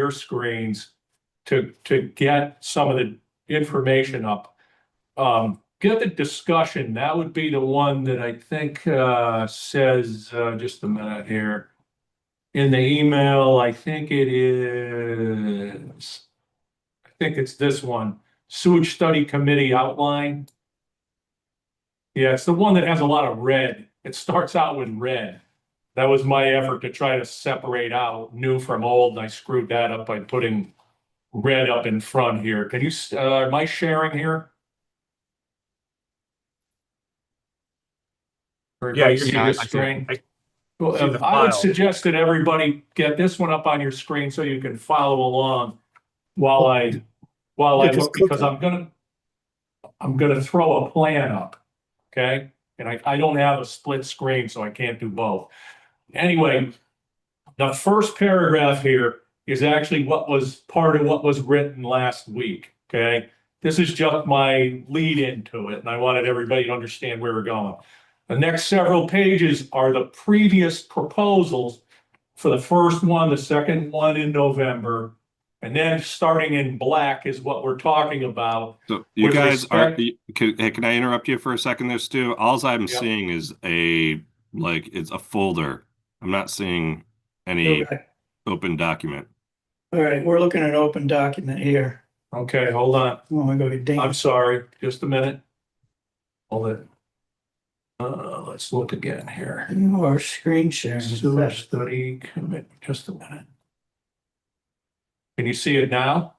your screens to get some of the information up. Get the discussion. That would be the one that I think says, just a minute here. In the email, I think it's this one, Sewage Study Committee outline. Yeah, it's the one that has a lot of red. It starts out with red. That was my effort to try to separate out new from old, and I screwed that up by putting red up in front here. Can you, am I sharing here? Yeah, Everybody see this screen? Well, I would suggest that everybody get this one up on your screen so you can follow along while I look, because I'm gonna throw a plan up, okay? And I don't have a split screen, so I can't do both. Anyway, the first paragraph here is actually what was part of what was written last week, okay? This is just my lead into it, and I wanted everybody to understand where we're going. The next several pages are the previous proposals for the first one, the second one in November, and then starting in black is what we're talking about. So you guys are, can I interrupt you for a second there, Stu? All I'm seeing is it's a folder. I'm not seeing any open document. All right, we're looking at an open document here. Okay, hold on. I'm sorry, just a minute. Hold it. Let's look again here. Or screen sharing. Sewage study commit. Just a minute. Can you see it now?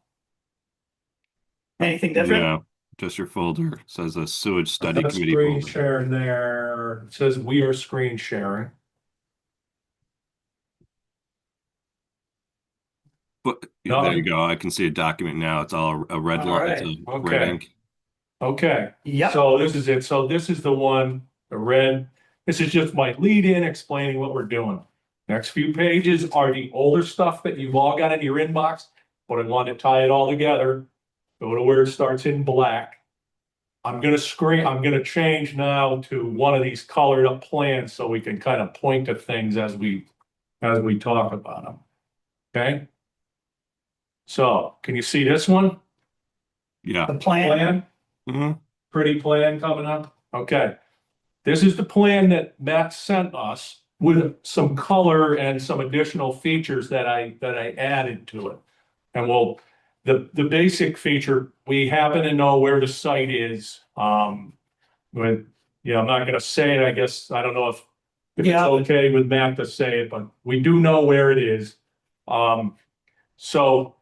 Anything different? Yeah, just your folder. It says a sewage study committee screen folder. sharing there. It says we are screen sharing. But there you go. I can see a document now. It's all a red line. It's a red ink. Okay. Yeah. So this is it. So this is the one, the red. This is just my lead in explaining what we're doing. Next few pages are the older stuff that you've all got in your inbox, but I want to tie it all together. Go to where it starts in black. I'm going to change now to one of these colored up plans so we can kind of point to things as we talk about them. Okay. So can you see this one? Yeah. The plan. Pretty plan coming up. Okay. This is the plan that Matt sent us with some color and some additional features that I added to it. And the basic feature, we happen to know where the site is. I'm not going to say it. I guess I don't know if it's okay with Matt to say it, but we do know where it is. So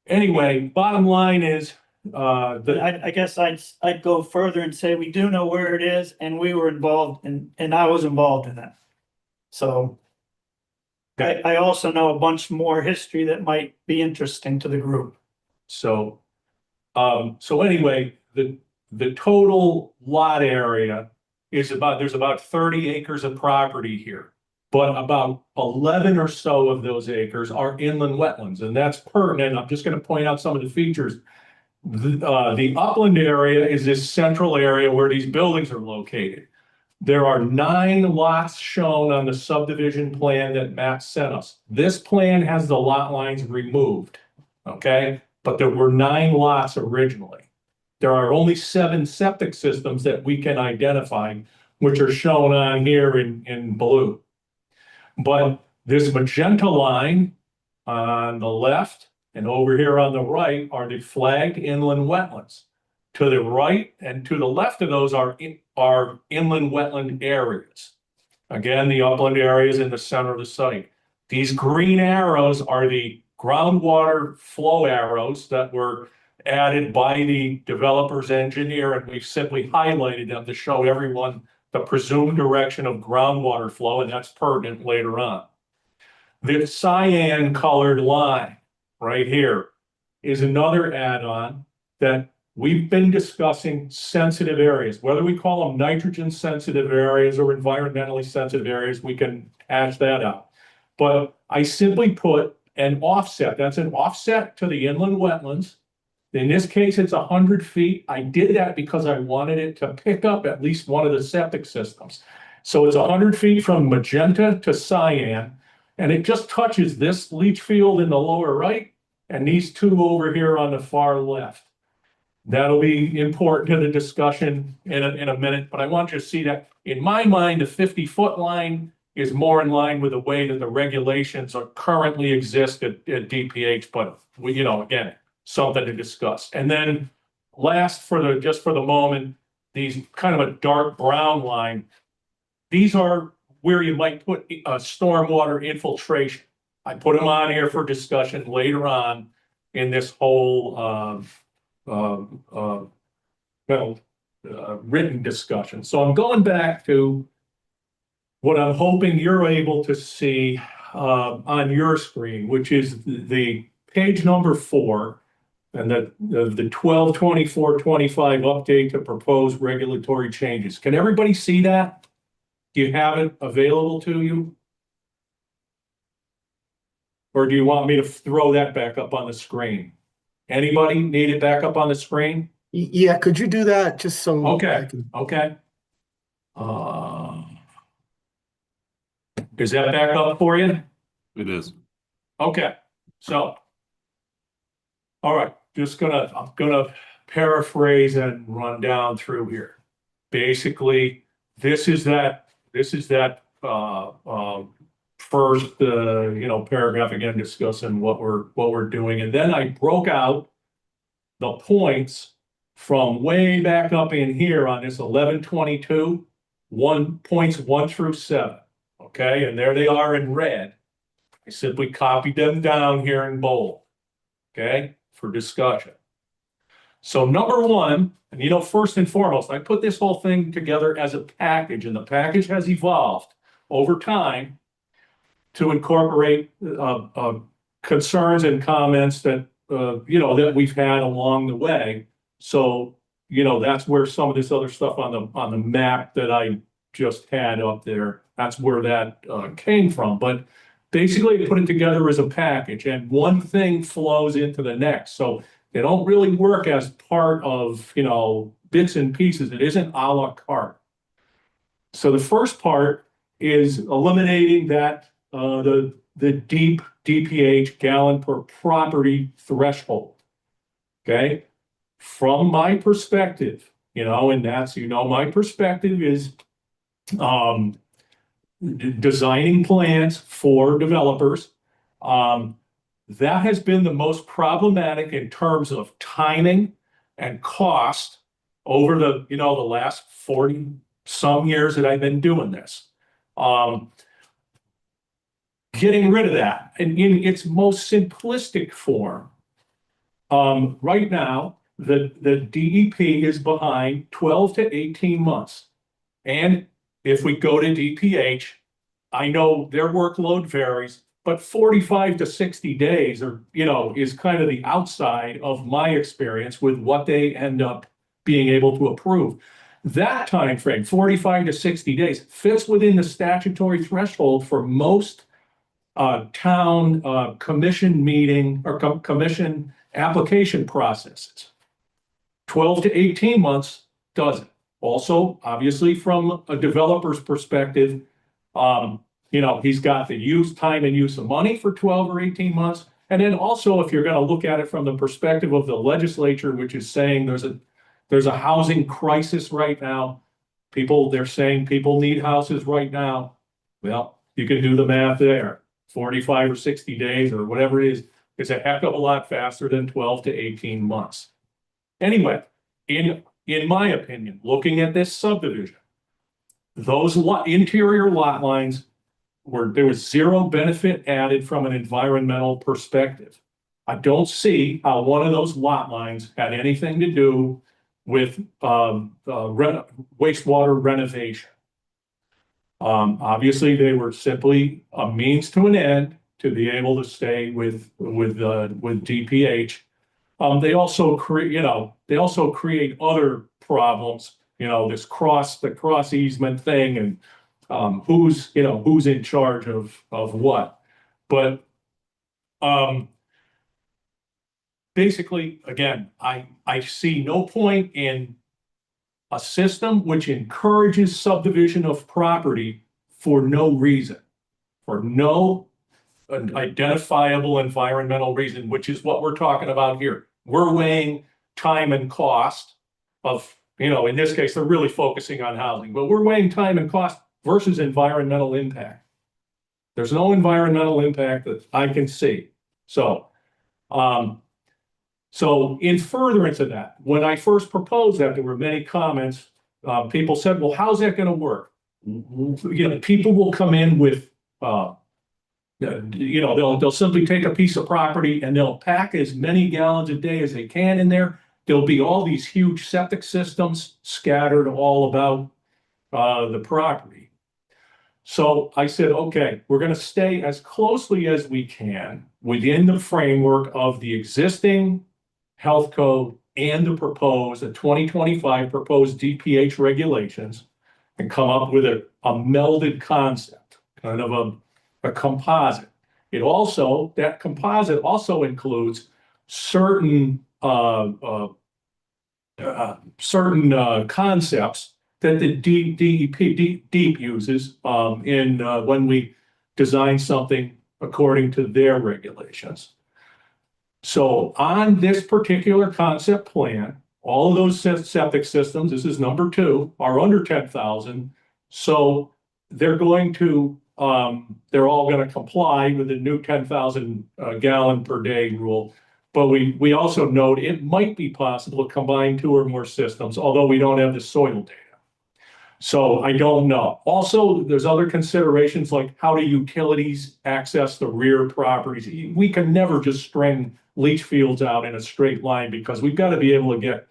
anyway, bottom line is, I guess I'd go further and say we do know where it is, and we were involved and I was involved in that. So I also know a bunch more history that might be interesting to the group. So anyway, the total lot area is there's about 30 acres of property here, but about 11 or so of those acres are inland wetlands, and that's pertinent. I'm just going to point out some of the features. The upland area is this central area where these buildings are located. There are 9 lots shown on the subdivision plan that Matt sent us. This plan has the lot lines removed, okay? But there were 9 lots originally. There are only 7 septic systems that we can identify, which are shown on here in blue. But this magenta line on the left and over here on the right are the flagged inland wetlands. To the right and to the left of those are inland wetland areas. Again, the upland area is in the center of the site. These green arrows are the groundwater flow arrows that were added by the developer's engineer, and we've simply highlighted them to show everyone the presumed direction of groundwater flow, and that's pertinent later on. The cyan colored line right here is another add-on that we've been discussing sensitive areas, whether we call them nitrogen sensitive areas or environmentally sensitive areas, we can hash that out. But I simply put an offset. That's an offset to the inland wetlands. In this case, it's 100 feet. I did that because I wanted it to pick up at least one of the septic systems. So it's 100 feet from magenta to cyan. And it just touches this leach field in the lower right and these two over here on the far left. That'll be important to the discussion in a minute, but I want you to see that in my mind, the 50-foot line is more in line with the way that the regulations are currently exist at DPH, but we, again, something to discuss. And then last just for the moment, these kind of a dark brown line, these are where you might put stormwater infiltration. I put them on here for discussion later on in this whole written discussion. So I'm going back to what I'm hoping you're able to see on your screen, which is the page number 4 and the 12/24/25 update to proposed regulatory changes. Can everybody see that? Do you have it available to you? Or do you want me to throw that back up on the screen? Anybody need it back up on the screen? Yeah, could you do that just so I Okay, can? okay. Is that back up for you? It is. Okay, so. All right, I'm gonna paraphrase and run down through here. Basically, this is that first paragraph again discussing what we're doing, and then I broke out the points from way back up in here on this 11/22, points 1 through 7. Okay, and there they are in red. I simply copied them down here in bold. Okay, for discussion. So number 1, and first and foremost, I put this whole thing together as a package, and the package has evolved over time to incorporate concerns and comments that that we've had along the way. So that's where some of this other stuff on the map that I just had up there, that's where that came from. But basically, put it together as a package, and one thing flows into the next. So they don't really work as part of bits and pieces. It isn't a la carte. So the first part is eliminating that the deep DPH gallon per property threshold. Okay, from my perspective, and that's my perspective is designing plans for developers. That has been the most problematic in terms of timing and cost over the last 40 some years that I've been doing this. Getting rid of that in its most simplistic form. Right now, the DEP is behind 12 to 18 months. And if we go to DPH, I know their workload varies, but 45 to 60 days is kind of the outside of my experience with what they end up being able to approve. That time frame, 45 to 60 days, fits within the statutory threshold for most town commission meeting or commission application processes. 12 to 18 months doesn't. Also, obviously, from a developer's perspective, he's got the time and use of money for 12 or 18 months. And then also, if you're going to look at it from the perspective of the legislature, which is saying there's a housing crisis right now. They're saying people need houses right now. Well, you can do the math there. 45 or 60 days or whatever it is, it's a heck of a lot faster than 12 to 18 months. Anyway, in my opinion, looking at this subdivision, those interior lot lines there was zero benefit added from an environmental perspective. I don't see how one of those lot lines had anything to do with wastewater renovation. Obviously, they were simply a means to an end to be able to stay with DPH. They also create other problems. The cross easement thing, and who's in charge of what. But basically, again, I see no point in a system which encourages subdivision of property for no reason. For no an identifiable environmental reason, which is what we're talking about here. We're weighing time and cost of, in this case, they're really focusing on housing, but we're weighing time and cost versus environmental impact. There's no environmental impact that I can see. So, in furtherance of that, when I first proposed that, there were many comments. People said, well, how's that going to work? People will come in with, they'll simply take a piece of property and they'll pack as many gallons a day as they can in there. There'll be all these huge septic systems scattered all about the property. So I said, okay, we're going to stay as closely as we can within the framework of the existing health code and the 2025 proposed DPH regulations, and come up with a melded concept, kind of a composite. That composite also includes certain concepts that the DEP uses when we design something according to their regulations. So on this particular concept plan, all of those septic systems, this is number 2, are under 10,000. So they're all going to comply with the new 10,000 gallon per day rule. But we also note it might be possible to combine 2 or more systems, although we don't have the soil data. So I don't know. Also, there's other considerations like how do utilities access the rear properties? We can never just string leach fields out in a straight line because we've got to be able to get,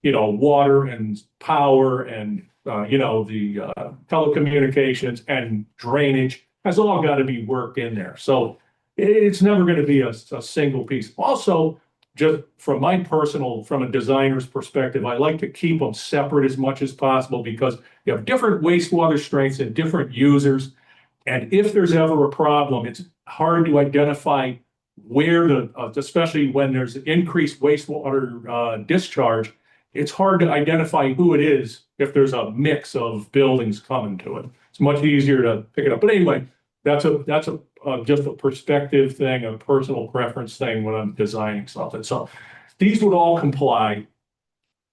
water and power and, the telecommunications and drainage has all got to be worked in there. So it's never going to be a single piece. Also, just from a designer's perspective, I like to keep them separate as much as possible because you have different wastewater strengths and different users. And if there's ever a problem, it's hard to identify where especially when there's increased wastewater discharge, it's hard to identify who it is if there's a mix of buildings coming to it. It's much easier to pick it up. But anyway, that's just a perspective thing, a personal preference thing when I'm designing something. So these would all comply.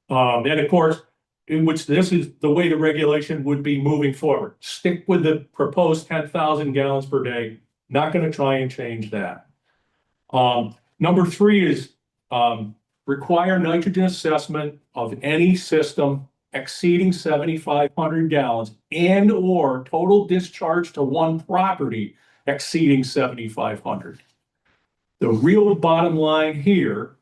And of course, in which this is the way the regulation would be moving forward. Stick with the proposed 10,000 gallons per day. Not going to try and change that. Number 3 is require nitrogen assessment of any system exceeding 7,500 gallons and or total discharge to one property exceeding 7,500. The real bottom line here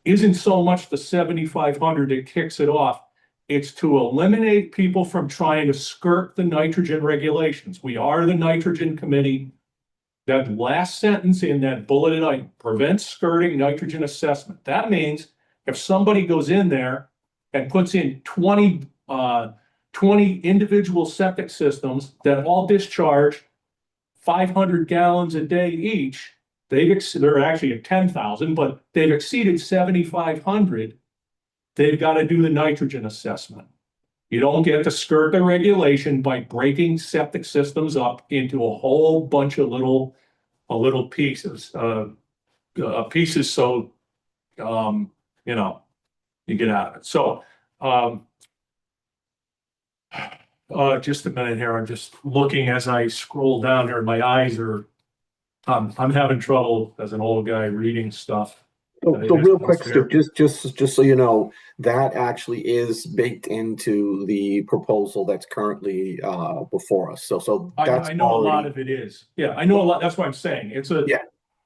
isn't so much the 7,500 that kicks it off. It's to eliminate people from trying to skirt the nitrogen regulations. We are the nitrogen committee. That last sentence in that bulleted item prevents skirting nitrogen assessment. That means if somebody goes in there and puts in 20 individual septic systems that all discharge 500 gallons a day each, they're actually at 10,000, but they've exceeded 7,500. They've got to do the nitrogen assessment. You don't get to skirt the regulation by breaking septic systems up into a whole bunch of little pieces, so you get out of it. So just a minute here. I'm just looking as I scroll down here. My eyes are. I'm having trouble as an old guy reading stuff. So real quick, Stu, just so you know, that actually is baked into the proposal that's currently before us. So that's I know a lot of it is. Yeah, I know a lot. That's what I'm saying.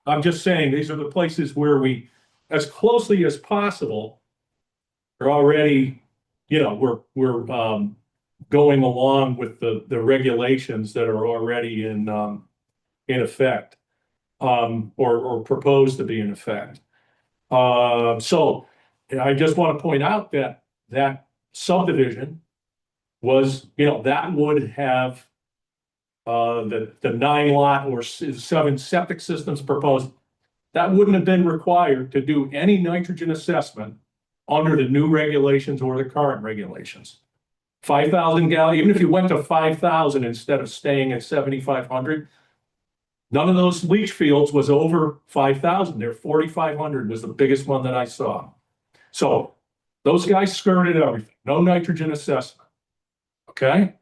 I'm just saying these are the places where we, as closely as possible, are already, we're going along with the regulations that are already in effect, or proposed to be in effect. So I just want to point out that subdivision was, that would have the 9 lot or 7 septic systems proposed. That wouldn't have been required to do any nitrogen assessment under the new regulations or the current regulations. 5,000 gallons, even if you went to 5,000 instead of staying at 7,500, None of those leach fields was over 5,000. Their 4,500 was the biggest one that I saw. So those guys skirted everything. No nitrogen assessment. Okay?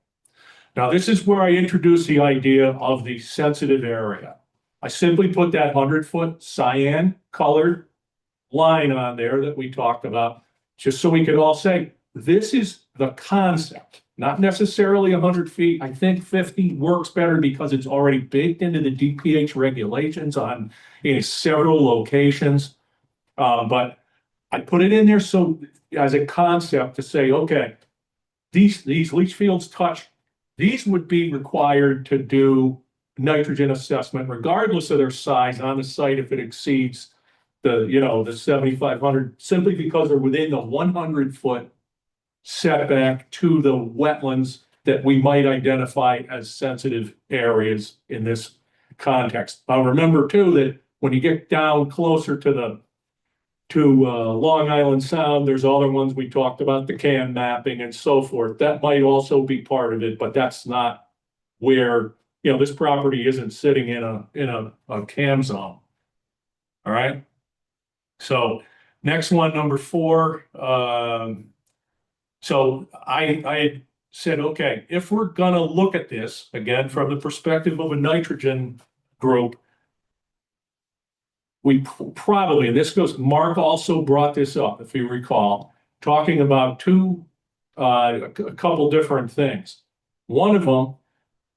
Now, this is where I introduce the idea of the sensitive area. I simply put that 100-foot cyan colored line on there that we talked about, just so we could all say, this is the concept, not necessarily 100 feet. I think 50 works better because it's already baked into the DPH regulations in several locations. But I put it in there so as a concept to say, okay, these leach fields touch. These would be required to do nitrogen assessment regardless of their size on the site if it exceeds the 7,500, simply because they're within the 100-foot setback to the wetlands that we might identify as sensitive areas in this context. Now, remember too that when you get down closer to Long Island Sound, there's other ones we talked about, the CAN mapping and so forth. That might also be part of it, but that's not where, this property isn't sitting in a CAM zone. All right. So next one, number 4. So I said, okay, if we're gonna look at this again from the perspective of a nitrogen group, we probably, and this goes, Mark also brought this up, if you recall, talking about a couple different things. One of them,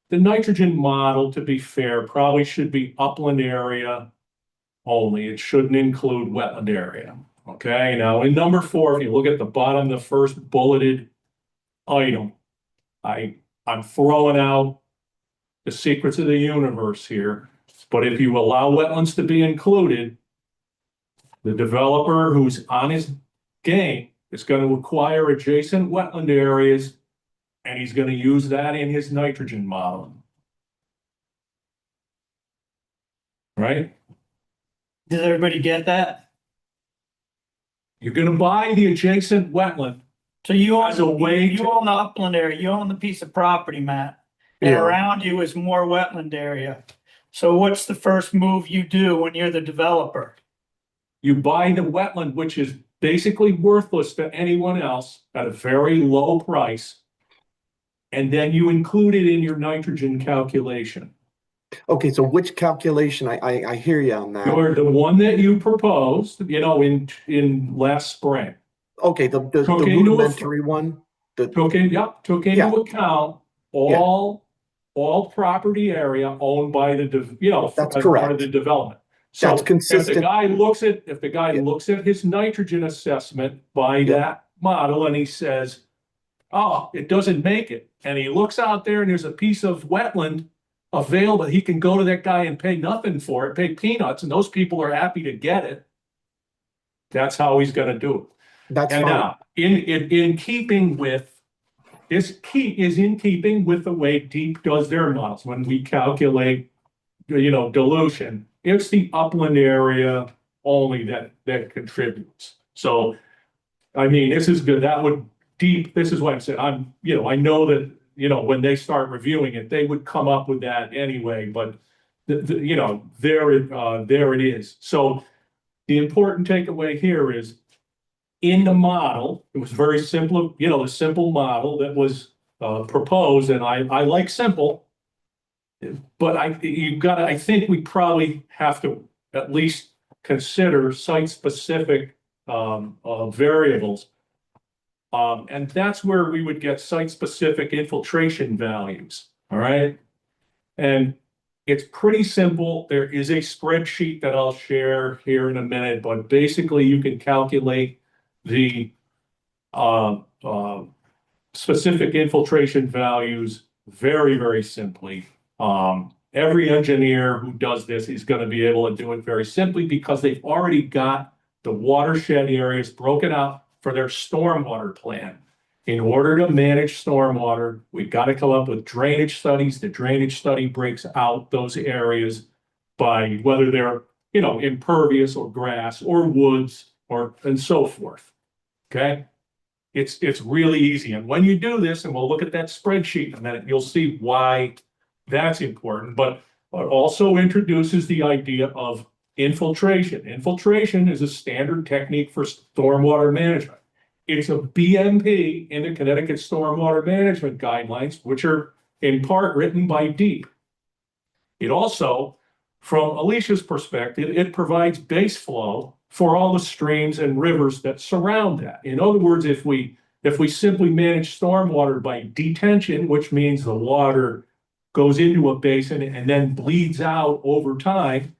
the nitrogen model, to be fair, probably should be upland area only. It shouldn't include wetland area. Okay, now in number 4, if you look at the bottom, the first bulleted item, I'm throwing out the secrets of the universe here. But if you allow wetlands to be included, the developer who's on his game is going to acquire adjacent wetland areas, and he's going to use that in his nitrogen model. Right? Does everybody get that? You're going to buy the adjacent wetland. So you As a way you own the upland area, you own the piece of property, Matt, and Yeah. around you is more wetland area. So what's the first move you do when you're the developer? You buy the wetland, which is basically worthless to anyone else at a very low price. And then you include it in your nitrogen calculation. Okay, so which calculation? I hear you on that. Or the one that you proposed, in last spring. Okay, the Took into rudimentary one. Took into account all property area owned by That's as part correct. of the development. So That's if consistent. the guy looks at his nitrogen assessment by that model and he says, oh, it doesn't make it. And he looks out there and there's a piece of wetland available. He can go to that guy and pay nothing for it, pay peanuts, and those people are happy to get it. That's how he's going to do it. That's And fine. now, in keeping with in keeping with the way Deep does their models. When we calculate, dilution, it's the upland area only that contributes. So, I mean, this is good. This is what I'm saying. I know that, when they start reviewing it, they would come up with that anyway, but there it is. So the important takeaway here is, in the model, it was very simple, the simple model that was proposed, and I like simple, but I think we probably have to at least consider site-specific variables. And that's where we would get site-specific infiltration values, all right? And it's pretty simple. There is a spreadsheet that I'll share here in a minute, but basically you can calculate the specific infiltration values very, very simply. Every engineer who does this is going to be able to do it very simply because they've already got the watershed areas broken out for their stormwater plan. In order to manage stormwater, we've got to come up with drainage studies. The drainage study breaks out those areas by whether they're, impervious or grass or woods and so forth. Okay. It's really easy. And when you do this, and we'll look at that spreadsheet in a minute, you'll see why that's important. But It also introduces the idea of infiltration. Infiltration is a standard technique for stormwater management. It's a BMP in the Connecticut Stormwater Management Guidelines, which are in part written by DEEP. It also, from Alicia's perspective, it provides base flow for all the streams and rivers that surround that. In other words, if we simply manage stormwater by detention, which means the water goes into a basin and then bleeds out over time,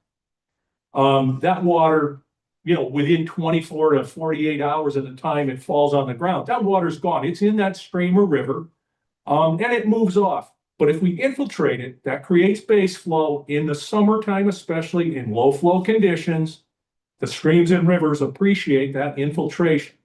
that water, within 24 to 48 hours of the time it falls on the ground, that water's gone. It's in that stream or river, and it moves off. But if we infiltrate it, that creates base flow in the summertime, especially in low flow conditions. The streams and rivers appreciate that infiltration.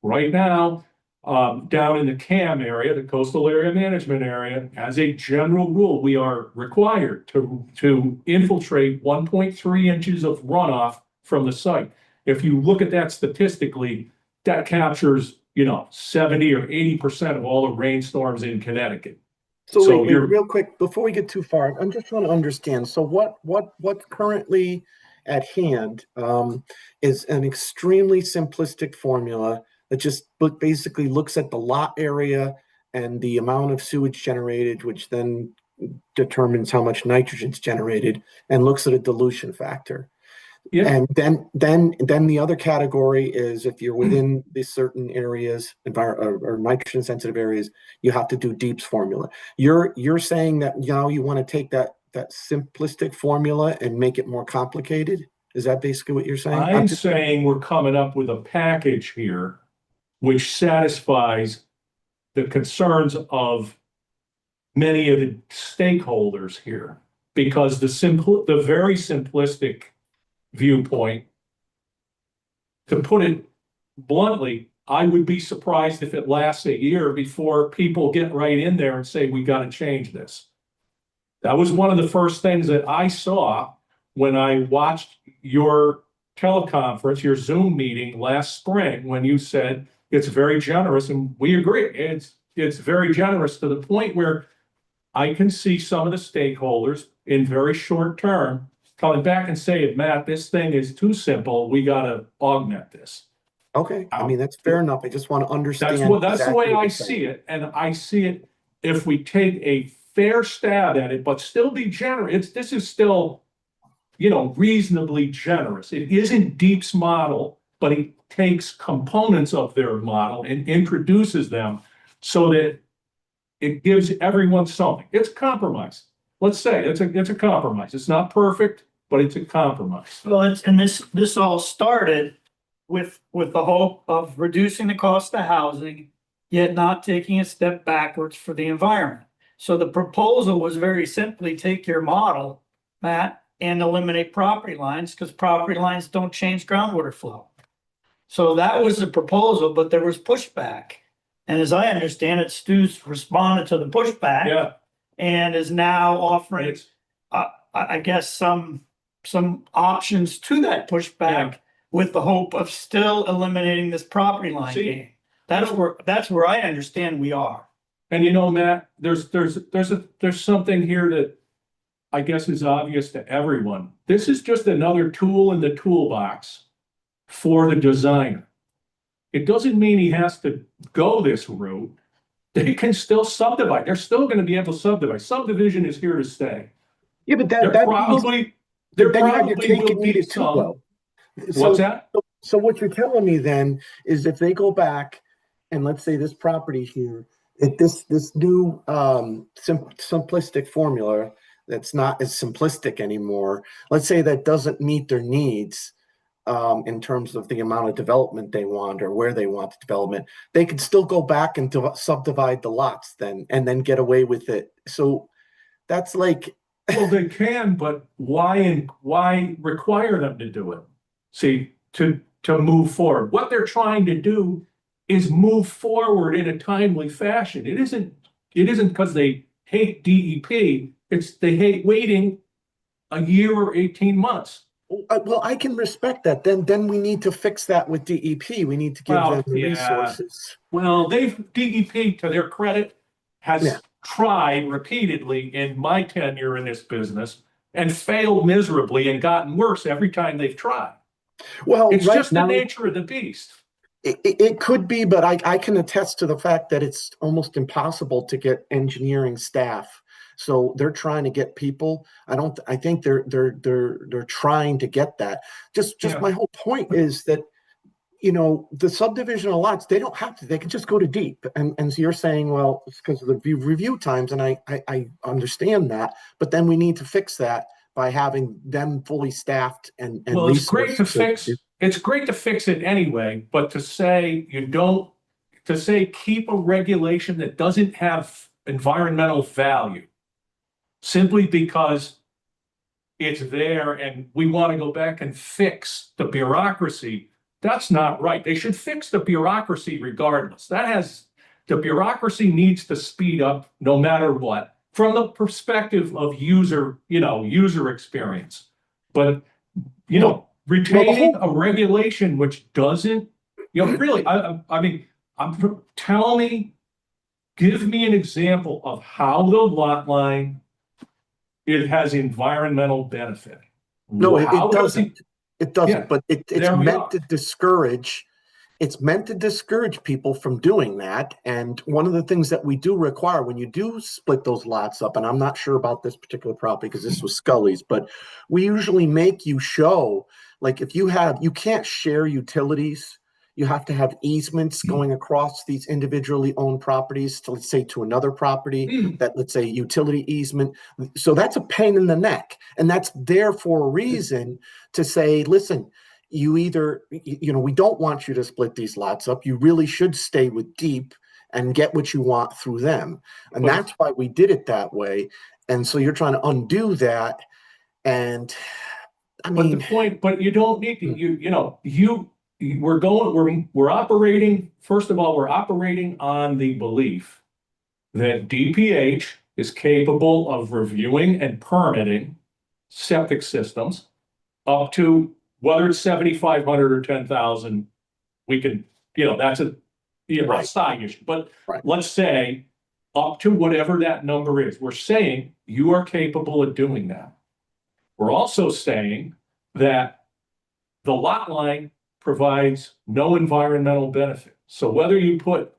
Right now, down in the CAM area, the coastal area management area, as a general rule, we are required to infiltrate 1.3 inches of runoff from the site. If you look at that statistically, that captures, 70 or 80% of all the rainstorms in Connecticut. So wait, real quick, before we get too far, I'm just trying to understand. So what's currently at hand is an extremely simplistic formula that just basically looks at the lot area and the amount of sewage generated, which then determines how much nitrogen's generated, and looks at a dilution factor. Yeah. And then the other category is if you're within these certain areas, or nitrogen sensitive areas, you have to do DEEP's formula. You're saying that you want to take that simplistic formula and make it more complicated? Is that basically what you're saying? I'm saying we're coming up with a package here which satisfies the concerns of many of the stakeholders here, because the very simplistic viewpoint, to put it bluntly, I would be surprised if it lasts a year before people get right in there and say, we got to change this. That was one of the first things that I saw when I watched your teleconference, your Zoom meeting last spring, when you said it's very generous, and we agree. It's very generous to the point where I can see some of the stakeholders in very short term coming back and saying, Matt, this thing is too simple. We got to augment this. Okay. I mean, that's fair enough. I just want to understand. That's the way I see it. And I see it, if we take a fair stab at it, but still be generous. This is still, reasonably generous. It isn't DEEP's model, but it takes components of their model and introduces them so that it gives everyone something. It's a compromise. Let's say it's a compromise. It's not perfect, but it's a compromise. Well, this all started with the hope of reducing the cost of housing, yet not taking a step backwards for the environment. So the proposal was very simply take your model, Matt, and eliminate property lines, because property lines don't change groundwater flow. So that was the proposal, but there was pushback. And as I understand it, Stu's responded to the pushback. Yeah. And is now offering, I guess, some options to that pushback, with the hope of still eliminating this property line game. That's where I understand we are. And Matt, there's something here that I guess is obvious to everyone. This is just another tool in the toolbox for the designer. It doesn't mean he has to go this route. They can still subdivide. They're still going to be able to subdivide. Subdivision is here to stay. Yeah, but there probably will be some. What's that? So what you're telling me then is if they go back and let's say this property here, this new simplistic formula that's not as simplistic anymore, let's say that doesn't meet their needs in terms of the amount of development they want or where they want the development, they could still go back and subdivide the lots then and then get away with it. So that's like... Well, they can, but why require them to do it? See, to move forward. What they're trying to do is move forward in a timely fashion. It isn't because they hate DEP. They hate waiting a year or 18 months. Well, I can respect that. Then we need to fix that with DEP. We need to give them the resources. Well, DEP, to their credit, has tried repeatedly in my tenure in this business and failed miserably and gotten worse every time they've tried. Well, It's right just the now, nature of the beast. it could be, but I can attest to the fact that it's almost impossible to get engineering staff. So they're trying to get people. I think they're trying to get that. Just Yeah. my whole point is that, the subdivision of lots, they don't have to, they can just go to deep. And so you're saying, well, it's because of the review times, and I understand that, but then we need to fix that by having them fully staffed and Well, it's great to resourced. it's great to fix it anyway, but to say keep a regulation that doesn't have environmental value simply because it's there and we want to go back and fix the bureaucracy, that's not right. They should fix the bureaucracy regardless. The bureaucracy needs to speed up no matter what, from the perspective of user experience. But retaining a regulation which doesn't, really, I mean, give me an example of how the lot line, it has environmental benefit. No, How it does doesn't. It doesn't, Yeah, but it's there we meant are. to discourage. It's meant to discourage people from doing that. And one of the things that we do require when you do split those lots up, and I'm not sure about this particular property because this was Scully's, but we usually make you show, like if you can't share utilities, you have to have easements going across these individually owned properties to, let's say, to another property that, let's say, utility easement. So that's a pain in the neck. And that's there for a reason to say, listen, you either, we don't want you to split these lots up. You really should stay with deep and get what you want through them. And that's why we did it that way. And so you're trying to undo that. And I mean, but the point, but you don't need to, we're operating, first of all, we're operating on the belief that DPH is capable of reviewing and permitting septic systems up to whether it's 7,500 or 10,000. We can, that's a Right. side issue. But Right. let's say up to whatever that number is, we're saying you are capable of doing that. We're also saying that the lot line provides no environmental benefit. So whether you put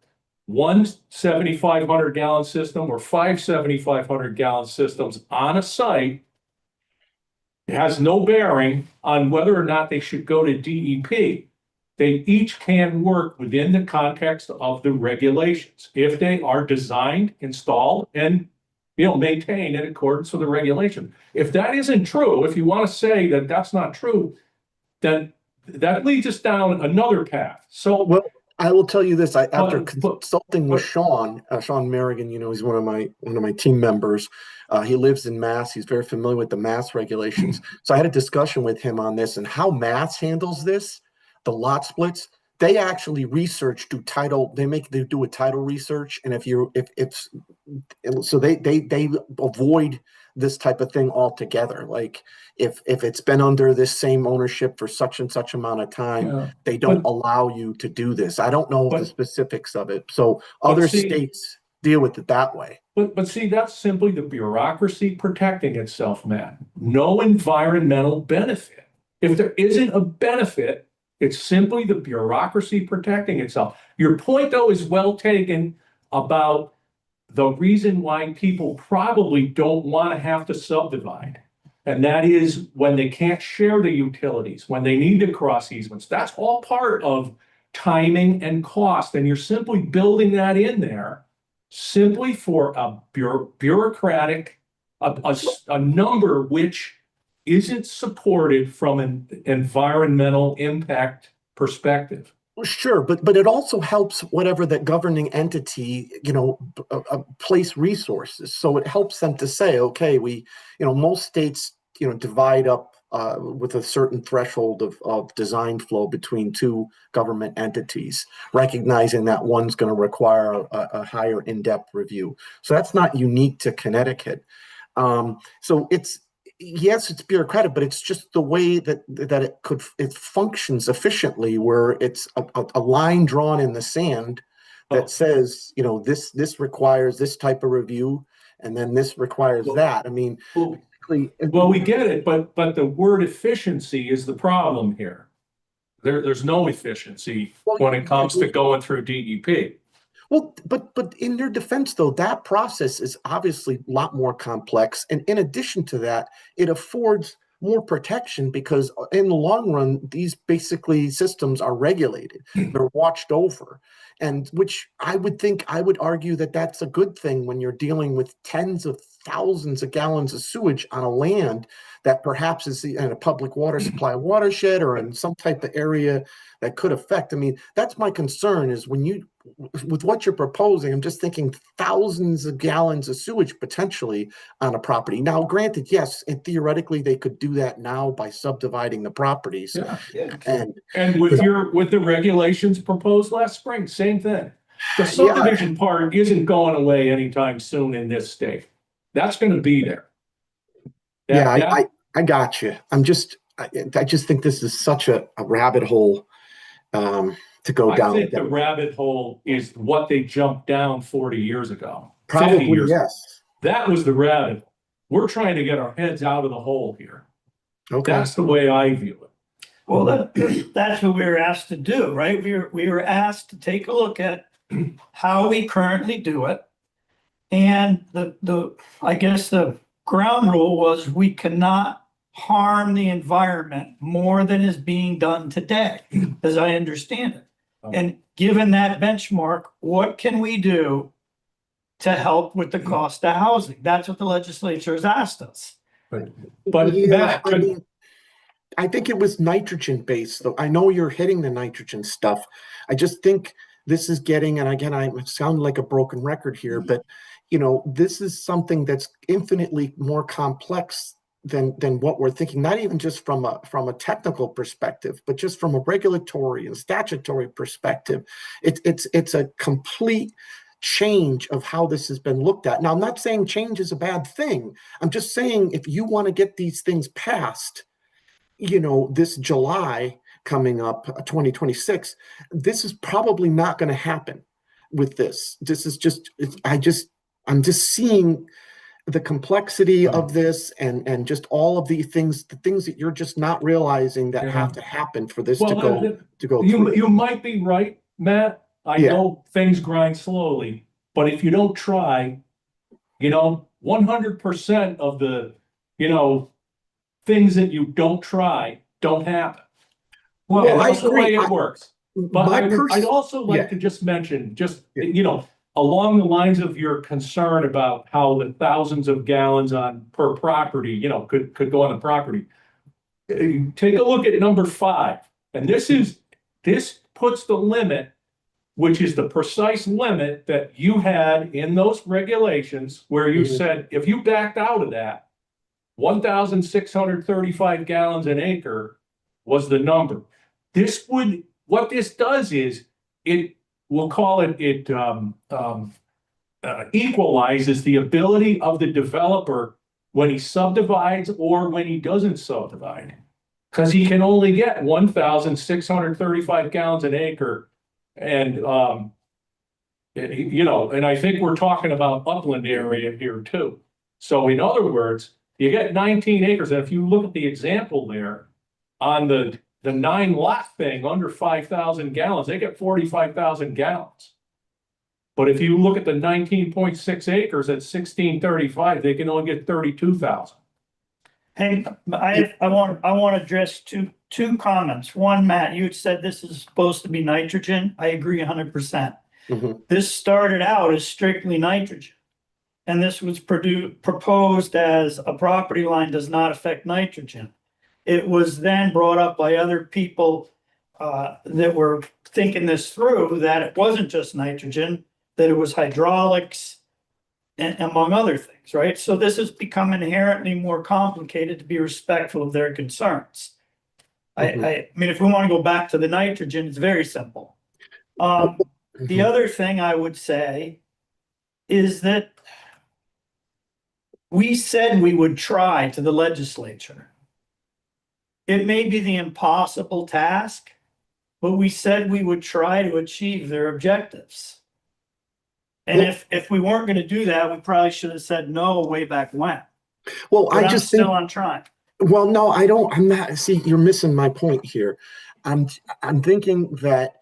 one 7,500 gallon system or 5 7,500 gallon systems on a site, it has no bearing on whether or not they should go to DEP. They each can work within the context of the regulations if they are designed, installed, and maintained in accordance with the regulation. If that isn't true, if you want to say that that's not true, then that leads us down another path. So, well, I will tell you this: after but- consulting with Sean Merrigan, he's one of my team members. He lives in Mass. He's very familiar with the Mass regulations. So I had a discussion with him on this and how Mass handles this, the lot splits. They actually they do a title research, and so they avoid this type of thing altogether. Like if it's been under this same ownership for such and such amount of time, they don't allow you to do this. I don't know the specifics of it. So other states deal with it that way. But see, that's simply the bureaucracy protecting itself, Matt. No environmental benefit. If there isn't a benefit, it's simply the bureaucracy protecting itself. Your point, though, is well taken about the reason why people probably don't want to have to subdivide. And that is when they can't share the utilities, when they need to cross easements. That's all part of timing and cost. And you're simply building that in there simply for a bureaucratic, a number which isn't supported from an environmental impact perspective. Well, sure, but it also helps whatever that governing entity, place resources. So it helps them to say, okay, most states, divide up with a certain threshold of design flow between two government entities, recognizing that one's going to require a higher in-depth review. So that's not unique to Connecticut. So yes, it's bureaucratic, but it's just the way that it functions efficiently, where it's a line drawn in the sand that says, this requires this type of review, and then this requires that. I mean, exactly. Well, we get it, but the word efficiency is the problem here. There's no efficiency when it comes to going through DEP. Well, but in your defense, though, that process is obviously a lot more complex. And in addition to that, it affords more protection because in the long run, these basically systems are regulated. They're watched over. And which I would argue that that's a good thing when you're dealing with tens of thousands of gallons of sewage on a land that perhaps is in a public water supply watershed or in some type of area that could affect. I mean, that's my concern is with what you're proposing, I'm just thinking thousands of gallons of sewage potentially on a property. Now, granted, yes, and theoretically they could do that now by subdividing the properties. Yeah. And with the regulations proposed last spring, same thing. The yeah, subdivision part isn't going away anytime soon in this state. That's going to be there. I got you. I just think this is such a rabbit hole to go down. I think the rabbit hole is what they jumped down 40 years ago. Probably, 50 years ago. yes. That was the rabbit hole. We're trying to get our heads out of the hole here. Okay. That's the way I view it. Well, that's what we were asked to do, right? We were asked to take a look at how we currently do it. And I guess the ground rule was we cannot harm the environment more than is being done today, as I understand it. And given that benchmark, what can we do to help with the cost of housing? That's what the legislature has asked us. But yeah, Matt, I think it was nitrogen based, though. I know you're hitting the nitrogen stuff. I just think this is getting, and again, I sound like a broken record here, but this is something that's infinitely more complex than what we're thinking. Not even just from a technical perspective, but just from a regulatory and statutory perspective. It's a complete change of how this has been looked at. Now, I'm not saying change is a bad thing. I'm just saying if you want to get these things passed, this July coming up, 2026, this is probably not going to happen with this. This is I'm just seeing the complexity of this and just all of the things that you're just not realizing that have to happen for this to go through. You might be right, Matt. I know things grind slowly, but if you don't try, 100% of the, things that you don't try don't happen. Well, that's the way it works. But I'd also like to just mention, along the lines of your concern about how the thousands of gallons per property, could go on the property. Take a look at number 5. And this puts the limit, which is the precise limit that you had in those regulations where you said, if you backed out of that, 1,635 gallons an acre was the number. What this does is we'll call it equalizes the ability of the developer when he subdivides or when he doesn't subdivide, because he can only get 1,635 gallons an acre. And, and I think we're talking about upland area here too. So in other words, you get 19 acres. And if you look at the example there on the 9 lot thing under 5,000 gallons, they get 45,000 gallons. But if you look at the 19.6 acres at 1635, they can only get 32,000. Hey, I want to address two comments. One, Matt, you had said this is supposed to be nitrogen. I agree 100%. This started out as strictly nitrogen. And this was proposed as a property line does not affect nitrogen. It was then brought up by other people that were thinking this through, that it wasn't just nitrogen, that it was hydraulics, and among other things, right? So this has become inherently more complicated to be respectful of their concerns. I mean, if we want to go back to the nitrogen, it's very simple. The other thing I would say is that we said we would try to the legislature. It may be the impossible task, but we said we would try to achieve their objectives. And if we weren't going to do that, we probably should have said no way back when. Well, But I I'm just think, still on track. well, no, I don't, I'm not, see, you're missing my point here. I'm, I'm thinking that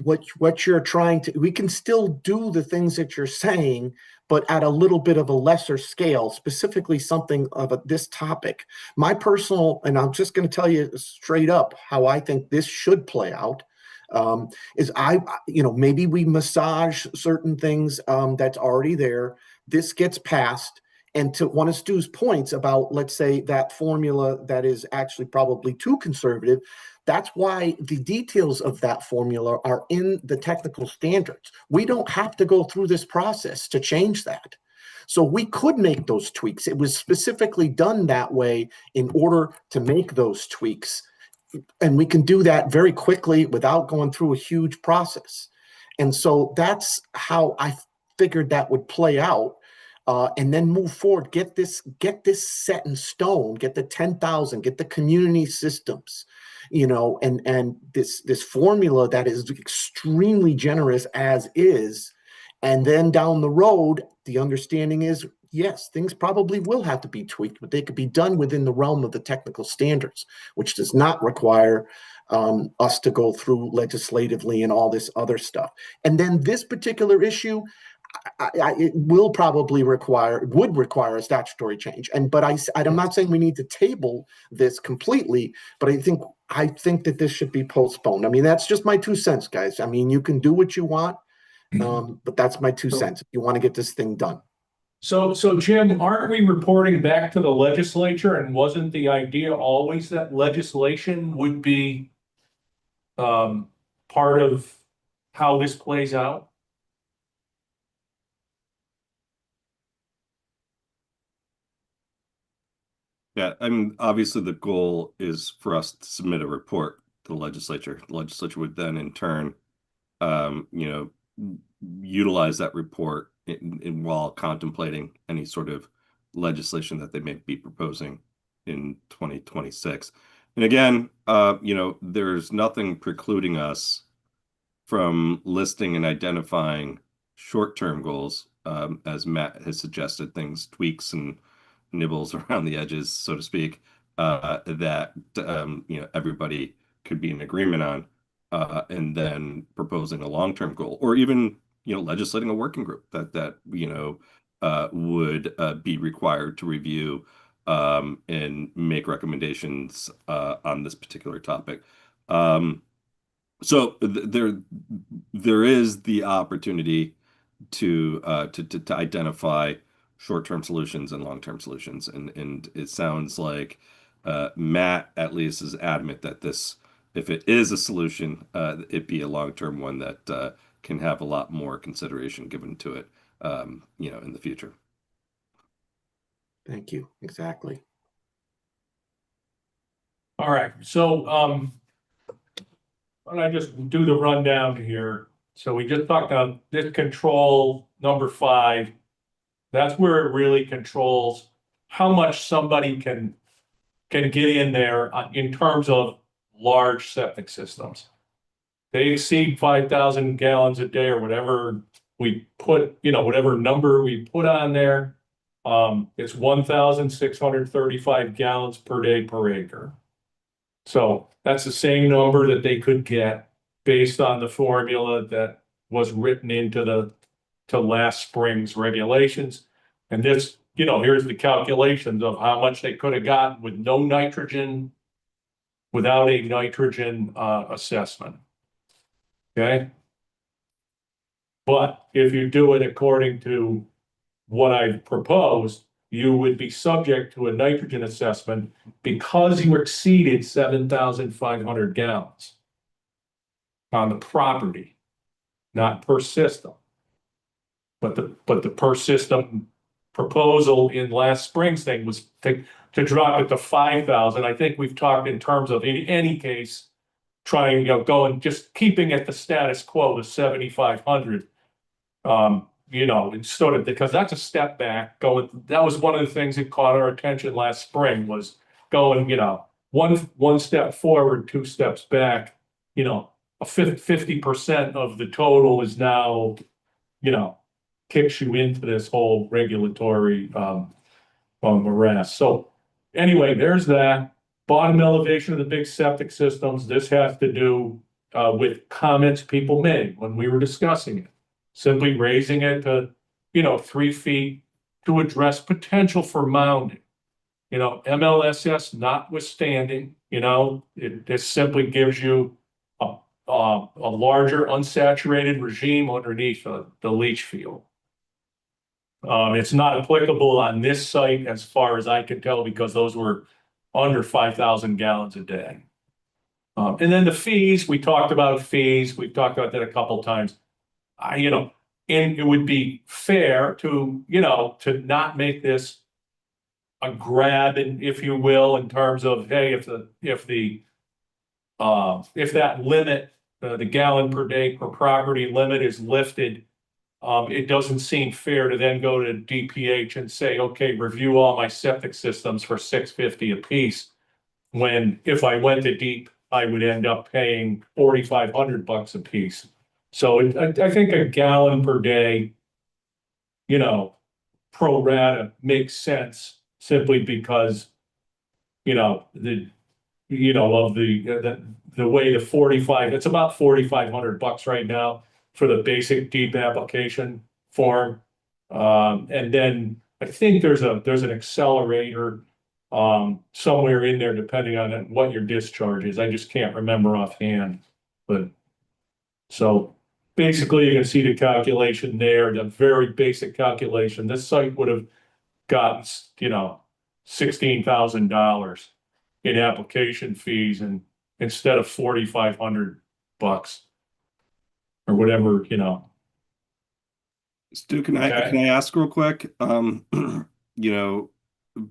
what you're trying to, we can still do the things that you're saying, but at a little bit of a lesser scale, specifically something of this topic. My personal, and I'm just going to tell you straight up how I think this should play out. Is maybe we massage certain things that's already there. This gets passed. And to one of Stu's points about, let's say, that formula that is actually probably too conservative, that's why the details of that formula are in the technical standards. We don't have to go through this process to change that. So we could make those tweaks. It was specifically done that way in order to make those tweaks. And we can do that very quickly without going through a huge process. And so that's how I figured that would play out. And then move forward, get this set in stone, get the 10,000, get the community systems, and this formula that is extremely generous as is. And then down the road, the understanding is, yes, things probably will have to be tweaked, but they could be done within the realm of the technical standards, which does not require us to go through legislatively and all this other stuff. And then this particular issue, it would require a statutory change. But I'm not saying we need to table this completely, but I think that this should be postponed. I mean, that's just my 2 cents, guys. I mean, you can do what you want, but that's my 2 cents. If you want to get this thing done. So Jim, aren't we reporting back to the legislature, and wasn't the idea always that legislation would be part of how this plays out? Yeah, I mean, obviously the goal is for us to submit a report to the legislature. The legislature would then in turn, utilize that report while contemplating any sort of legislation that they may be proposing in 2026. And again, there's nothing precluding us from listing and identifying short-term goals, as Matt has suggested, things, tweaks and nibbles around the edges, so to speak, that everybody could be in agreement on, and then proposing a long-term goal, or even legislating a working group that would be required to review and make recommendations on this particular topic. So there is the opportunity to identify short-term solutions and long-term solutions, and it sounds like Matt at least is adamant that this, if it is a solution, it be a long-term one that can have a lot more consideration given to it, in the future. Thank you. Exactly. All right, so why don't I just do the rundown here? So we just talked about this control number 5. That's where it really controls how much somebody can get in there in terms of large septic systems. They exceed 5,000 gallons a day or whatever we put, whatever number we put on there. It's 1,635 gallons per day per acre. So that's the same number that they could get based on the formula that was written into last spring's regulations. And this, here's the calculations of how much they could have gotten with no nitrogen, without a nitrogen assessment. Okay. But if you do it according to what I proposed, you would be subject to a nitrogen assessment because you exceeded 7,500 gallons on the property, not per system. But the per system proposal in last spring's thing was to drop it to 5,000. I think we've talked in terms of, in any case, trying, going, just keeping it the status quo, the 7,500. Sort of, because that's a step back going. That was one of the things that caught our attention last spring, was going, one step forward, 2 steps back. A 50% of the total is now, kicks you into this whole regulatory morass. So anyway, there's that. Bottom elevation of the big septic systems. This has to do with comments people made when we were discussing it. Simply raising it to, 3 feet to address potential for mounding. MLSS notwithstanding, it just simply gives you a larger unsaturated regime underneath the leach field. It's not applicable on this site as far as I can tell, because those were under 5,000 gallons a day. And then the fees, we talked about fees. We've talked about that a couple of times. And it would be fair to, to not make this a grab, and if you will, in terms of, hey, if that limit, the gallon per day per property limit is lifted, it doesn't seem fair to then go to DPH and say, okay, review all my septic systems for $650 a piece. When if I went to deep, I would end up paying $4,500 a piece. So I think a gallon per day, pro rata makes sense, simply because, of the way the 45, it's about $4,500 right now for the basic deep application form. And then I think there's an accelerator somewhere in there, depending on what your discharge is. I just can't remember offhand. But so basically you can see the calculation there, the very basic calculation. This site would have gotten, $16,000 in application fees, and instead of $4,500 or whatever, Stu, can Okay. I ask real quick?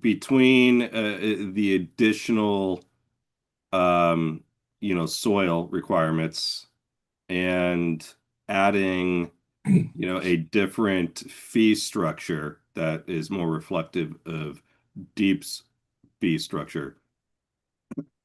Between the additional soil requirements and adding a different fee structure that is more reflective of Deep's fee structure,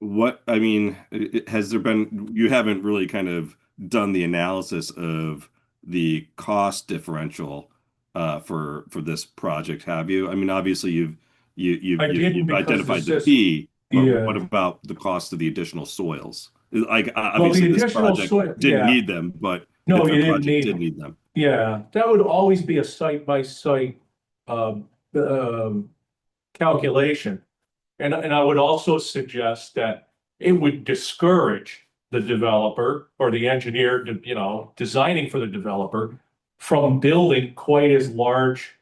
has there been, you haven't really kind of done the analysis of the cost differential for this project, have you? I mean, obviously you've I didn't, because identified the this- fee, but Yeah. what about the cost of the additional soils? Like, the obviously this additional project soil- didn't yeah. need them, but No, if you the didn't project need did them. need them. Yeah, that would always be a site-by-site calculation. And I would also suggest that it would discourage the developer or the engineer, designing for the developer, from building quite as large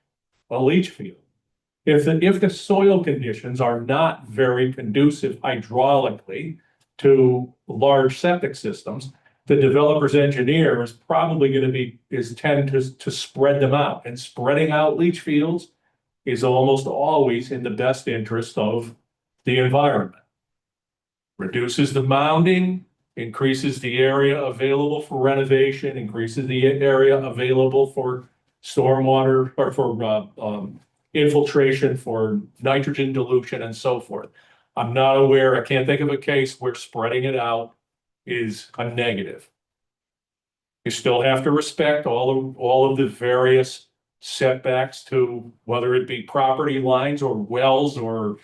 a leach field. If the soil conditions are not very conducive hydraulically to large septic systems, the developer's engineer is probably going to tend to spread them out, and spreading out leach fields is almost always in the best interest of the environment. Reduces the mounding, increases the area available for renovation, increases the area available for stormwater or for infiltration, for nitrogen dilution, and so forth. I'm not aware, I can't think of a case where spreading it out is a negative. You still have to respect all of the various setbacks to, whether it be property lines or wells or,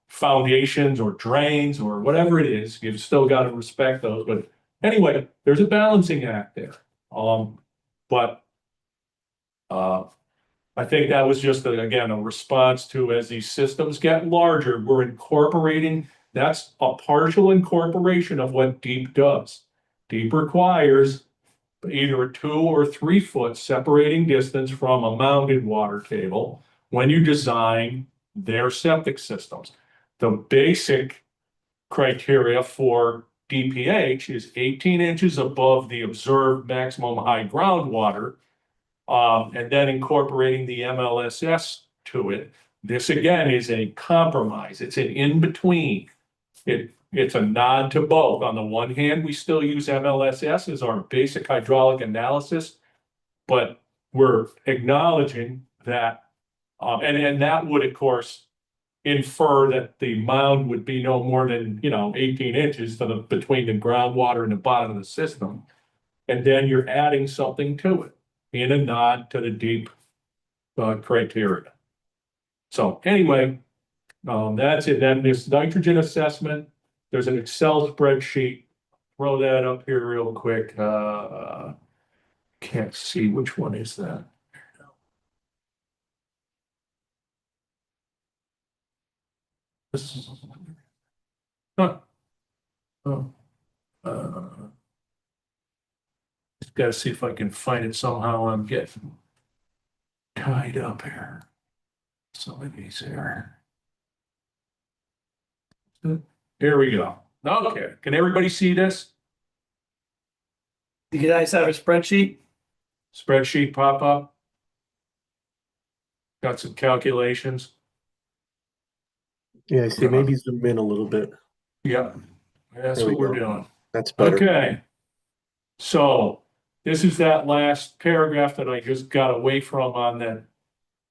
foundations or drains or whatever it is. You've still got to respect those. But anyway, there's a balancing act there. But I think that was just, again, a response to, as these systems get larger, we're incorporating, that's a partial incorporation of what Deep does. Deep requires either a 2 or 3 foot separating distance from a mounded water table when you design their septic systems. The basic criteria for DPH is 18 inches above the observed maximum high groundwater, and then incorporating the MLSS to it. This again is a compromise. It's an in-between. It's a nod to both. On the one hand, we still use MLSS as our basic hydraulic analysis, but we're acknowledging that, and that would, of course, infer that the mound would be no more than, 18 inches between the groundwater and the bottom of the system. And then you're adding something to it in a nod to the Deep criteria. So anyway, that's it. Then this nitrogen assessment, there's an Excel spreadsheet. Throw that up here real quick. Can't see which one is that. This is, huh. Oh, just gotta see if I can find it somehow. I'm getting tied up here. Some of these here. Here we go. Okay, can everybody see this? Do you guys have a spreadsheet? Spreadsheet pop up? Got some calculations. Yeah, I see. Maybe zoom in a little bit. Yeah, that's There we what we're go. doing. That's better. Okay. So this is that last paragraph that I just got away from on that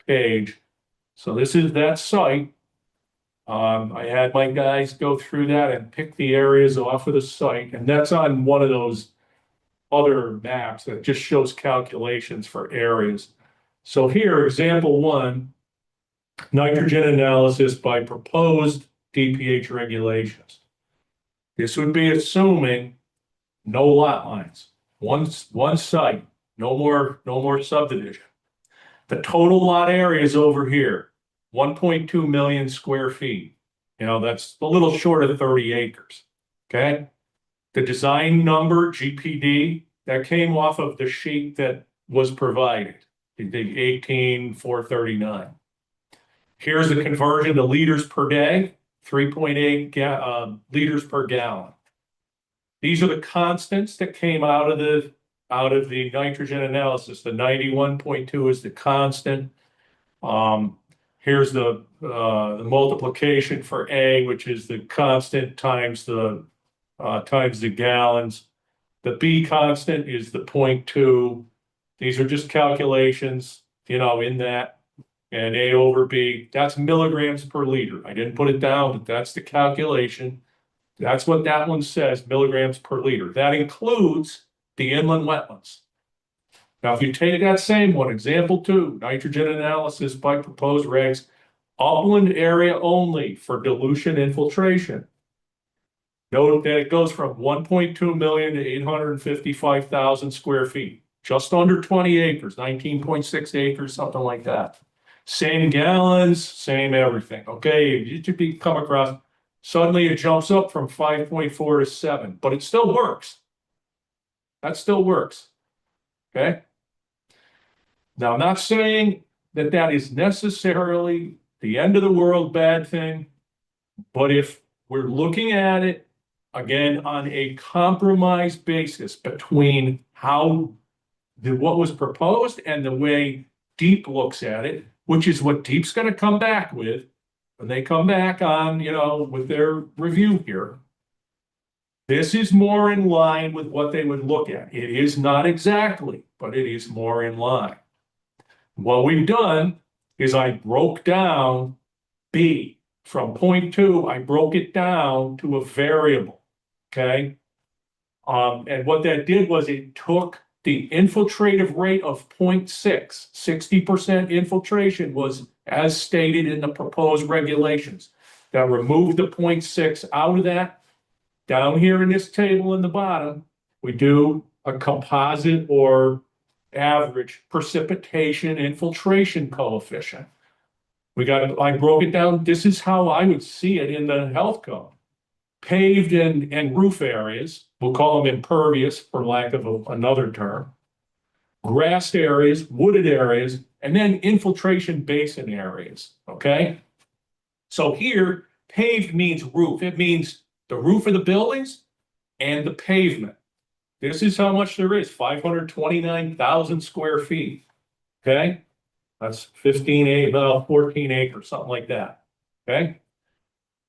page. So this is that site. I had my guys go through that and pick the areas off of the site, and that's on one of those other maps that just shows calculations for areas. So here, example one, nitrogen analysis by proposed DPH regulations. This would be assuming no lot lines, one site, no more subdivision. The total lot area is over here, 1.2 million square feet. You know, that's a little short of 30 acres. Okay. The design number, GPD, that came off of the sheet that was provided, the 18,439. Here's the conversion to liters per day, 3.8 liters per gallon. These are the constants that came out of the nitrogen analysis. The 91.2 is the constant. Here's the multiplication for A, which is the constant times the gallons. The B constant is the 0.2. These are just calculations, you know, in that. And A over B, that's milligrams per liter. I didn't put it down, but that's the calculation. That's what that one says, milligrams per liter. That includes the inland wetlands. Now, if you take that same one, example two, nitrogen analysis by proposed regs, upland area only for dilution infiltration. Note that it goes from 1.2 million to 855,000 square feet, just under 20 acres, 19.6 acres, something like that. Same gallons, same everything. Okay, you should come across, suddenly it jumps up from 5.4 to 7, but it still works. That still works. Okay. Now, I'm not saying that that is necessarily the end of the world bad thing, but if we're looking at it again on a compromise basis between what was proposed and the way Deep looks at it, which is what Deep's going to come back with when they come back on, you know, with their review here. This is more in line with what they would look at. It is not exactly, but it is more in line. What we've done is I broke down B from 0.2, I broke it down to a variable, okay? And what that did was it took the infiltrative rate of 0.6, 60% infiltration was as stated in the proposed regulations. That removed the 0.6 out of that. Down here in this table in the bottom, we do a composite or average precipitation infiltration coefficient. I broke it down. This is how I would see it in the health code. Paved and roof areas, we'll call them impervious for lack of another term. Grassed areas, wooded areas, and then infiltration basin areas, okay? So here, paved means roof. It means the roof of the buildings and the pavement. This is how much there is, 529,000 square feet, okay? That's 14 acres, something like that, okay?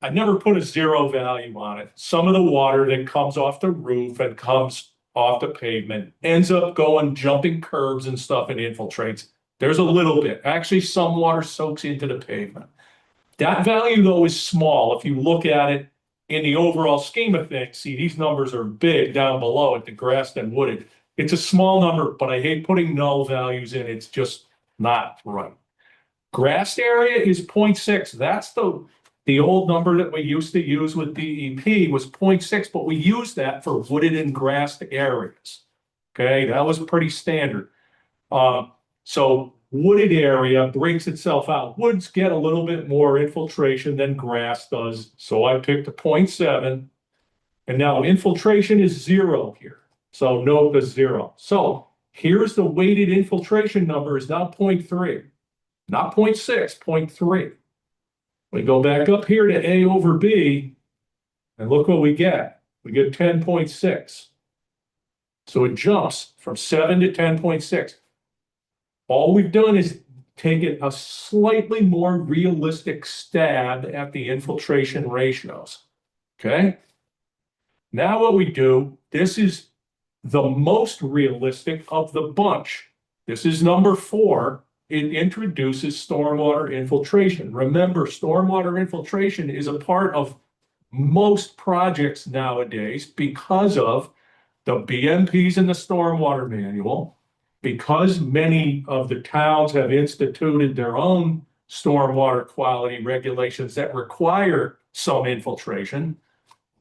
I never put a zero value on it. Some of the water that comes off the roof and comes off the pavement ends up jumping curbs and stuff and infiltrates. There's a little bit. Actually, some water soaks into the pavement. That value, though, is small. If you look at it in the overall scheme of things, see, these numbers are big down below at the grassed and wooded. It's a small number, but I hate putting null values in. It's just not right. Grassed area is 0.6. That's the old number that we used to use with DEP was 0.6, but we used that for wooded and grassed areas. Okay, that was pretty standard. So wooded area breaks itself out. Woods get a little bit more infiltration than grass does. So I picked a 0.7. And now infiltration is 0 here. So note the 0. So here's the weighted infiltration number is now 0.3, not 0.6, 0.3. We go back up here to A over B, and look what we get. We get 10.6. So it jumps from 7 to 10.6. All we've done is taken a slightly more realistic stab at the infiltration ratios. Okay? Now what we do, this is the most realistic of the bunch. This is number 4. It introduces stormwater infiltration. Remember, stormwater infiltration is a part of most projects nowadays because of the BMPs in the stormwater manual, because many of the towns have instituted their own stormwater quality regulations that require some infiltration,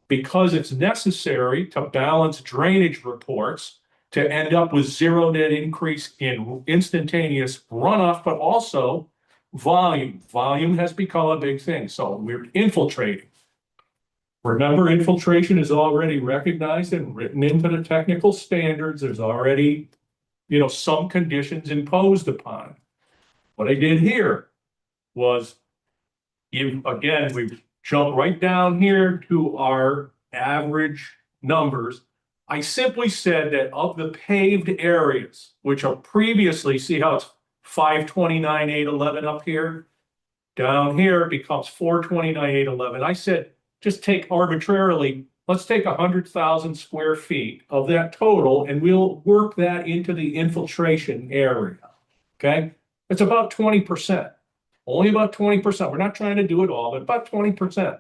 because it's necessary to balance drainage reports to end up with 0 net increase in instantaneous runoff, but also volume. Volume has become a big thing, so we're infiltrating. Remember, infiltration is already recognized and written into the technical standards. There's already, some conditions imposed upon. What I did here was, again, we jump right down here to our average numbers. I simply said that of the paved areas, which are previously, see how it's 529, 811 up here? Down here it becomes 429, 811. I said, just take arbitrarily, let's take 100,000 square feet of that total and we'll work that into the infiltration area. Okay? It's about 20%. Only about 20%. We're not trying to do it all, but about 20%.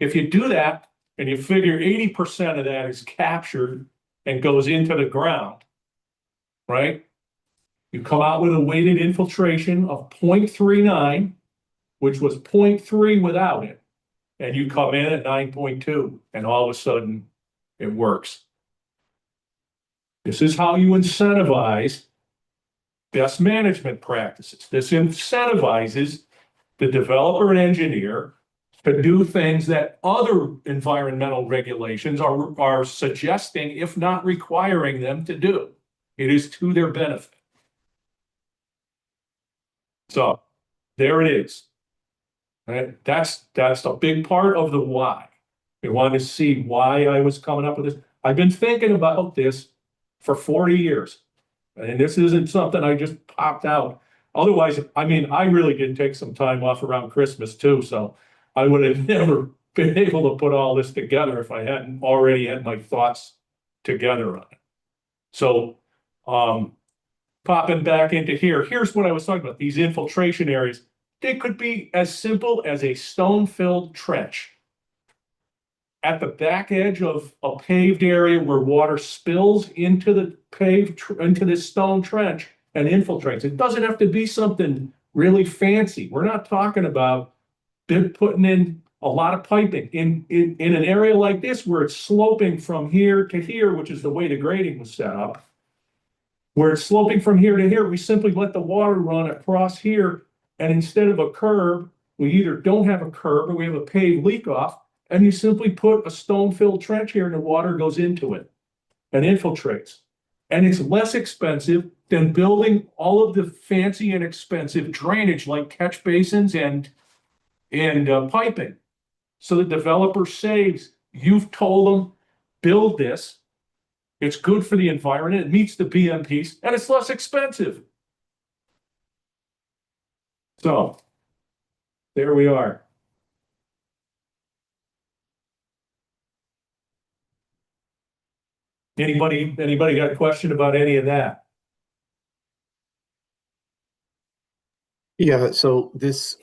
If you do that and you figure 80% of that is captured and goes into the ground, right? You come out with a weighted infiltration of 0.39, which was 0.3 without it. And you come in at 9.2, and all of a sudden it works. This is how you incentivize best management practices. This incentivizes the developer and engineer to do things that other environmental regulations are suggesting, if not requiring them to do. It is to their benefit. So there it is. Right? That's a big part of the why. We wanted to see why I was coming up with this. I've been thinking about this for 40 years. And this isn't something I just popped out. Otherwise, I really did take some time off around Christmas too. So I would have never been able to put all this together if I hadn't already had my thoughts together on it. So popping back into here, here's what I was talking about. These infiltration areas, they could be as simple as a stone-filled trench at the back edge of a paved area where water spills into the into this stone trench and infiltrates. It doesn't have to be something really fancy. We're not talking about putting in a lot of piping in an area like this where it's sloping from here to here, which is the way the grading was set up. Where it's sloping from here to here, we simply let the water run across here, and instead of a curb, we either don't have a curb or we have a paved leak off. And you simply put a stone-filled trench here and the water goes into it and infiltrates. And it's less expensive than building all of the fancy and expensive drainage like catch basins and piping. So the developer saves. You've told them, build this. It's good for the environment. It meets the BMPs and it's less expensive. So there we are. Anybody got a question about any of that? Yeah, so this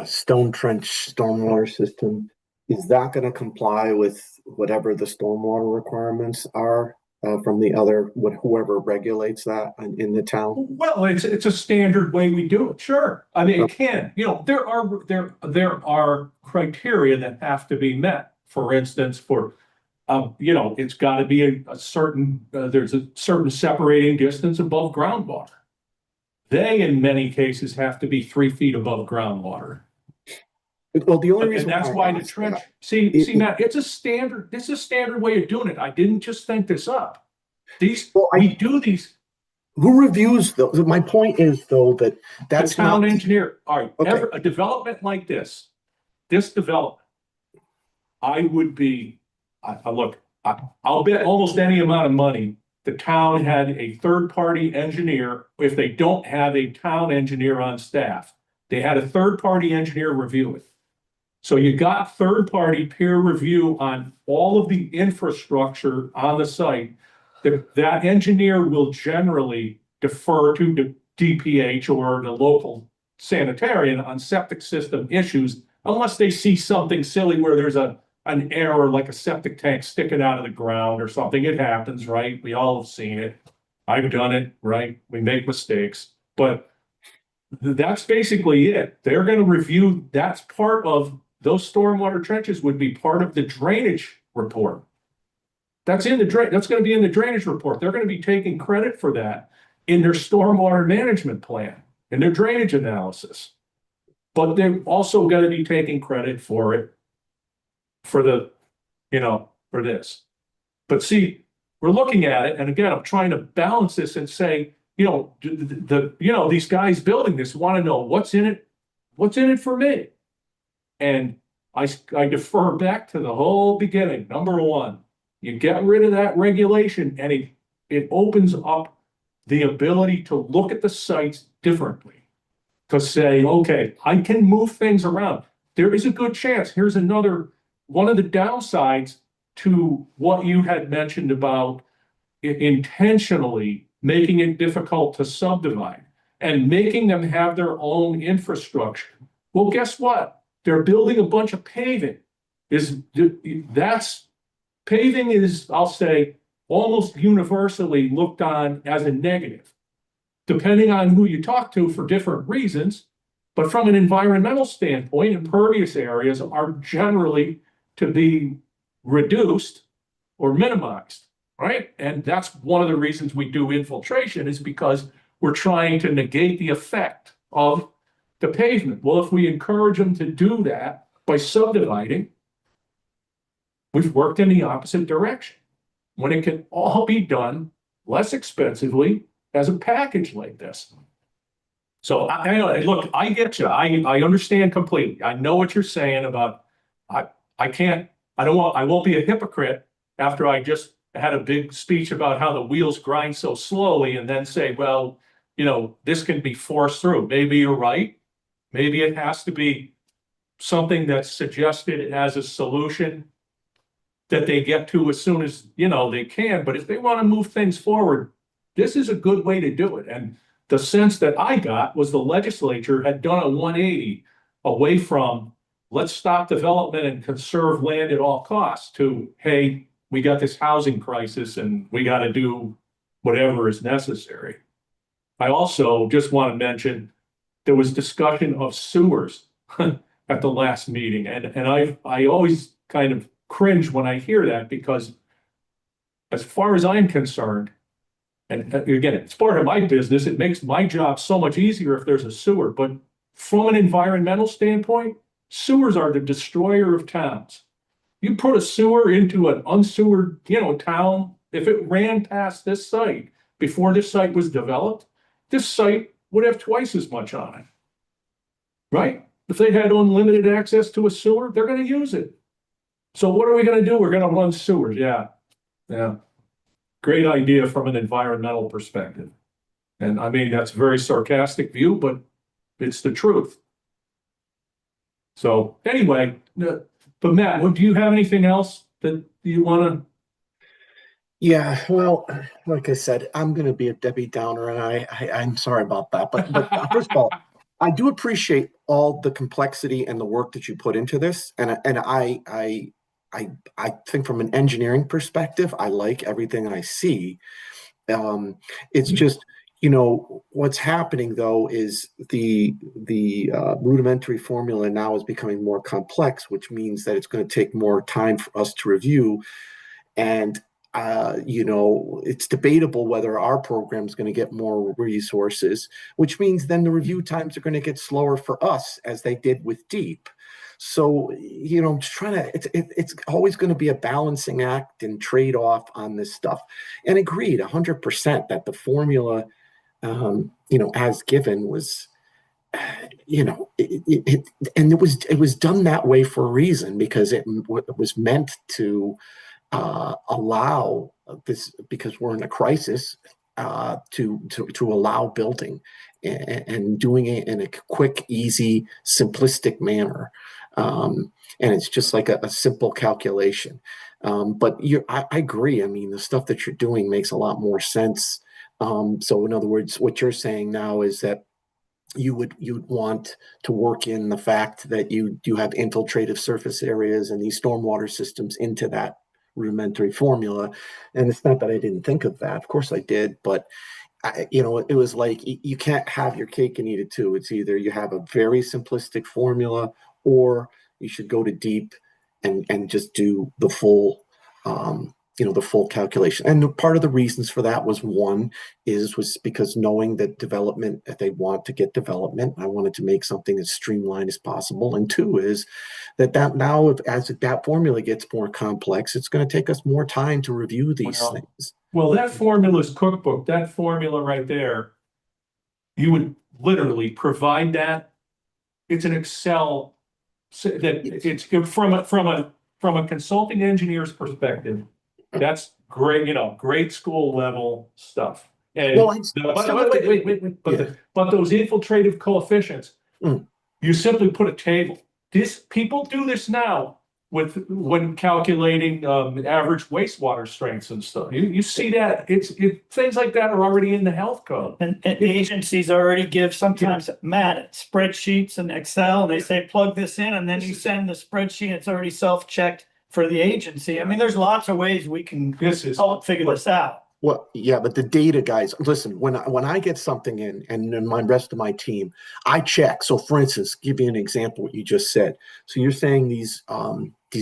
stone trench stormwater system, is that going to comply with whatever the stormwater requirements are from the other, whoever regulates that in the town? Well, it's a standard way we do it, sure. I mean, it can, there are criteria that have to be met. For instance, it's got to be a certain, there's a certain separating distance above groundwater. They, in many cases, have to be 3 feet above groundwater. Well, the only And reason that's why the trench, Matt, it's a standard way of doing it. I didn't just think this up. We do these. Who reviews those? My point is, though, that that's the town not engineer. All right, Okay. a development like this development, I would be, I'll bet almost any amount of money. The town had a third-party engineer. If they don't have a town engineer on staff, they had a third-party engineer review it. So you got third-party peer review on all of the infrastructure on the site. That engineer will generally defer to the DPH or the local sanitarian on septic system issues, unless they see something silly where there's an error, like a septic tank sticking out of the ground or something. It happens, right? We all have seen it. I've done it, right? We make mistakes, but that's basically it. They're going to review, that's part of those stormwater trenches would be part of the drainage report. That's going to be in the drainage report. They're going to be taking credit for that in their stormwater management plan, in their drainage analysis. But they're also going to be taking credit for it for this. But see, we're looking at it, and again, I'm trying to balance this and say, these guys building this want to know what's in it for me. And I defer back to the whole beginning. Number one, you get rid of that regulation, and it opens up the ability to look at the sites differently. To say, okay, I can move things around. There is a good chance. Here's one of the downsides to what you had mentioned about intentionally making it difficult to subdivide and making them have their own infrastructure. Well, guess what? They're building a bunch of paving. Paving is, I'll say, almost universally looked on as a negative, depending on who you talk to for different reasons. But from an environmental standpoint, impervious areas are generally to be reduced or minimized, right? And that's one of the reasons we do infiltration, is because we're trying to negate the effect of the pavement. Well, if we encourage them to do that by subdividing, we've worked in the opposite direction, when it can all be done less expensively as a package like this. So look, I get you. I understand completely. I know what you're saying about, I won't be a hypocrite after I just had a big speech about how the wheels grind so slowly and then say, well, this can be forced through. Maybe you're right. Maybe it has to be something that's suggested as a solution that they get to as soon as, they can. But if they want to move things forward, this is a good way to do it. And the sense that I got was the legislature had done a 180 away from let's stop development and conserve land at all costs to, hey, we got this housing crisis and we got to do whatever is necessary. I also just want to mention there was discussion of sewers at the last meeting. And I always kind of cringe when I hear that, because as far as I'm concerned, and again, it's part of my business, it makes my job so much easier if there's a sewer. But from an environmental standpoint, sewers are the destroyer of towns. You put a sewer into an unsewered, town, if it ran past this site before this site was developed, this site would have twice as much on it, right? If they had unlimited access to a sewer, they're going to use it. So what are we going to do? We're going to run sewers. Yeah. Great idea from an environmental perspective. And I mean, that's a very sarcastic view, but it's the truth. So anyway, but Matt, do you have anything else that you want to? Yeah, well, like I said, I'm going to be a Debbie Downer, and I'm sorry about that. But first of all, I do appreciate all the complexity and the work that you put into this, and I I think from an engineering perspective, I like everything I see. It's just, what's happening though is the rudimentary formula now is becoming more complex, which means that it's going to take more time for us to review. And it's debatable whether our program is going to get more resources, which means then the review times are going to get slower for us as they did with Deep. So, I'm just trying to, it's always going to be a balancing act and trade off on this stuff. And agreed 100% that the formula, as given was, and it was done that way for a reason, because it was meant to allow this, because we're in a crisis, to allow building and doing it in a quick, easy, simplistic manner. And it's just like a simple calculation. But I agree. I mean, the stuff that you're doing makes a lot more sense. So in other words, what you're saying now is that you'd want to work in the fact that you have infiltrative surface areas and these stormwater systems into that rudimentary formula. And it's not that I didn't think of that. Of course I did, but it was like you can't have your cake and eat it too. It's either you have a very simplistic formula, or you should go to Deep and just do the full the full calculation. And part of the reasons for that was was because knowing that development, if they want to get development, I wanted to make something as streamlined as possible. And two is that now, as that formula gets more complex, it's going to take us more time to review these things. Well, that formula's cookbook, that formula right there, you would literally provide that. It's an Excel that it's from a consulting engineer's perspective. That's great, grade school level stuff. And Well, wait. But those infiltrative coefficients, you simply put a table. People do this now when calculating average wastewater strengths and stuff. You see that things like that are already in the health code. And agencies already give sometimes, Matt, spreadsheets and Excel, and they say, plug this in, and then you send the spreadsheet, it's already self-checked for the agency. I mean, there's lots of ways we can help figure this out. Well, yeah, but the data guys, listen, when I get something in, and then my rest of my team, I check. So for instance, give you an example, what you just said. So you're saying these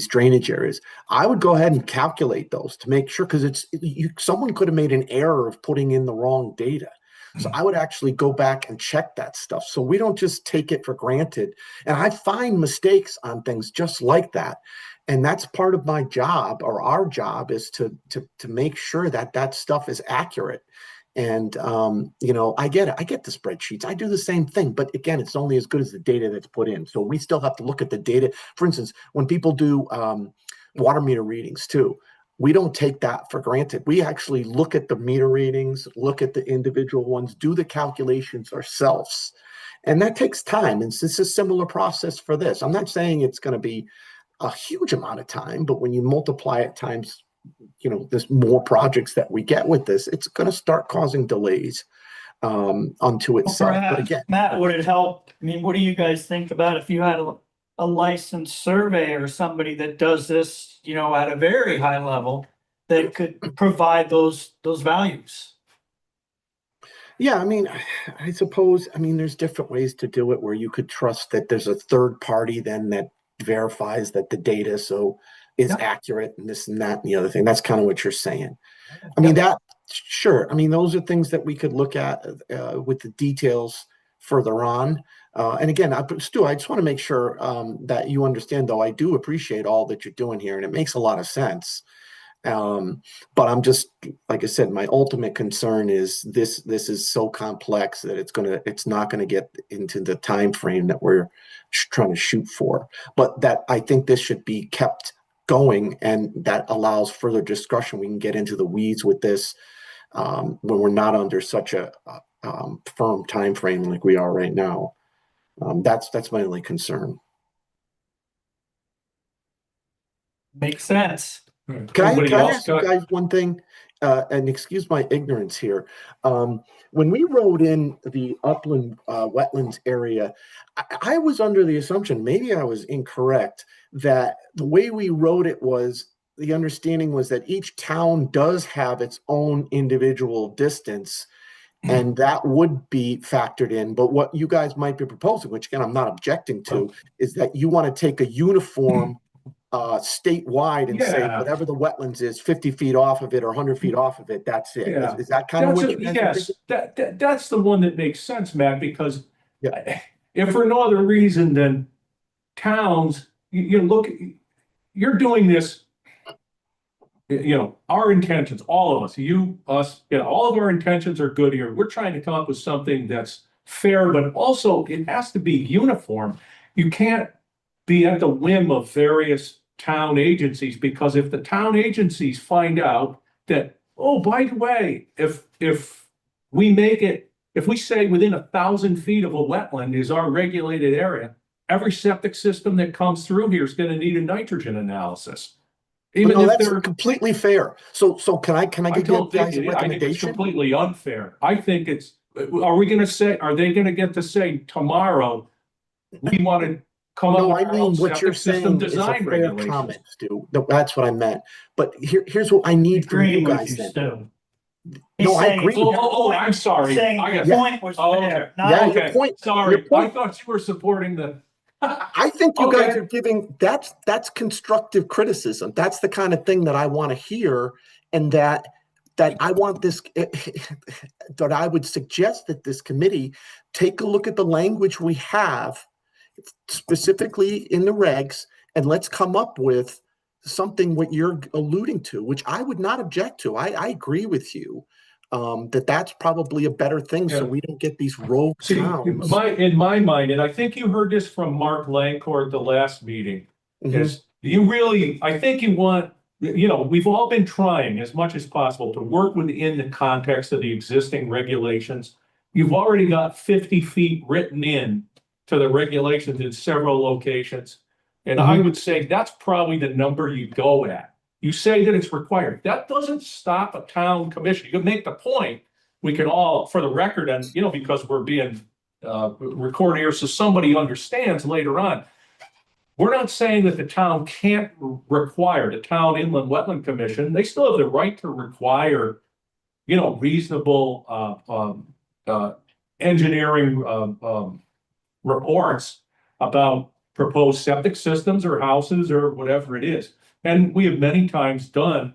drainage areas, I would go ahead and calculate those to make sure, because someone could have made an error of putting in the wrong data. So I would actually go back and check that stuff. So we don't just take it for granted. And I find mistakes on things just like that. And that's part of my job, or our job, is to make sure that stuff is accurate. And I get it. I get the spreadsheets. I do the same thing. But again, it's only as good as the data that's put in. So we still have to look at the data. For instance, when people do water meter readings too, we don't take that for granted. We actually look at the meter readings, look at the individual ones, do the calculations ourselves. And that takes time. And it's a similar process for this. I'm not saying it's going to be a huge amount of time, but when you multiply it times, there's more projects that we get with this, it's going to start causing delays unto itself. Perhaps, but again, Matt, would it help? I mean, what do you guys think about if you had a licensed surveyor or somebody that does this, at a very high level, that could provide those values? Yeah, I mean, I suppose, there's different ways to do it where you could trust that there's a third party then that verifies that the data is accurate, and this and that and the other thing. That's kind of what you're saying. I mean, sure. I mean, those are things that we could look at with the details further on. And again, Stu, I just want to make sure that you understand, though, I do appreciate all that you're doing here, and it makes a lot of sense. But I'm just, like I said, my ultimate concern is this is so complex that it's not gonna get into the time frame that we're trying to shoot for. But that I think this should be kept going, and that allows further discussion. We can get into the weeds with this when we're not under such a firm time frame like we are right now. That's my only concern. Makes sense. Can I ask you guys one thing? and excuse my ignorance here, when we wrote in the upland wetlands area, I was under the assumption, maybe I was incorrect, that the way we wrote it was the understanding was that each town does have its own individual distance, and that would be factored in. But what you guys might be proposing, which again I'm not objecting to, is that you want to take a uniform statewide and say Yeah. whatever the wetlands is, 50 feet off of it or 100 feet off of it, that's it. Yeah. Is that kind of what you guys are Yes, thinking? that's the one that makes sense, Matt, because Yeah. if for no other reason than towns, you look, you're doing this, our intentions, all of us, you, us, all of our intentions are good here. We're trying to come up with something that's fair, but also it has to be uniform. You can't be at the whim of various town agencies, because if the town agencies find out that, oh, by the way, if we make it, if we say within 1,000 feet of a wetland is our regulated area, every septic system that comes through here is going to need a nitrogen analysis. Even No, if that's they're, completely fair. So can I I give you don't think guys a it, I think it's recommendation? completely unfair. I think it's, are they going to get to say tomorrow, we want to come up No, with I our own mean, what you're septic system saying is a design fair regulations? comment, Stu. That's what I meant. But here's what I need from you Agreeing with guys you, then. Stu. No, I saying- agree. I'm sorry. Saying I your got- point was Oh, okay. fair, Yeah, not, your Okay, point- sorry. your point- I thought you were supporting the. I think you guys Okay. are giving, that's constructive criticism. That's the kind of thing that I want to hear, and that I want this, that I would suggest that this committee take a look at the language we have, specifically in the regs, and let's come up with something what you're alluding to, which I would not object to. I agree with you, that's probably a better thing, so Yeah. we don't get these rogue See, towns. in my mind, and I think you heard this from Mark Lancourt at the last meeting, Mhm. is I think you want, we've all been trying as much as possible to work within the context of the existing regulations. You've already got 50 feet written in to the regulations in several locations. And I would say that's probably the number you go at. You say that it's required. That doesn't stop a town commission. You can make the point. We can all, for the record, and because we're being recorded here, so somebody understands later on. We're not saying that the town can't require, the town inland wetland commission, they still have the right to require, reasonable engineering reports about proposed septic systems or houses or whatever it is. And we have many times done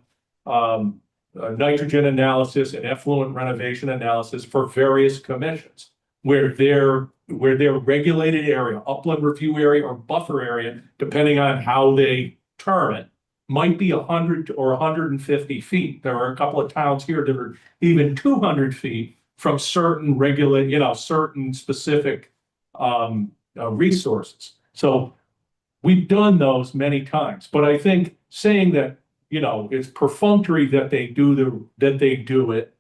nitrogen analysis and effluent renovation analysis for various commissions where their regulated area, upland review area or buffer area, depending on how they term it, might be 100 or 150 feet. There are a couple of towns here that are even 200 feet from certain certain specific resources. So we've done those many times, but I think saying that, it's perfunctory that they do it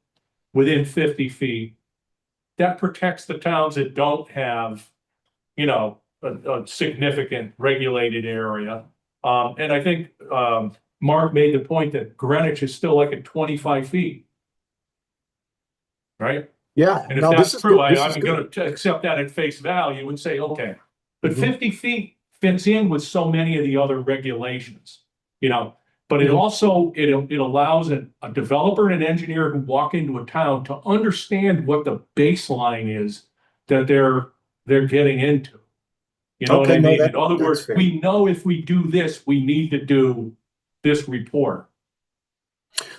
within 50 feet, that protects the towns that don't have, a significant regulated area. And I think, Mark made the point that Greenwich is still like at 25 feet. Right? Yeah, And if no, that's this is true, good. This is I'm good. gonna accept that at face value and say, okay. But Mhm. 50 feet fits in with so many of the other regulations, but it Mhm. also, it allows a developer and an engineer who walk into a town to understand what the baseline is that they're getting into. You know what Okay, I no, mean? In other that's words, fair. we know if we do this, we need to do this report.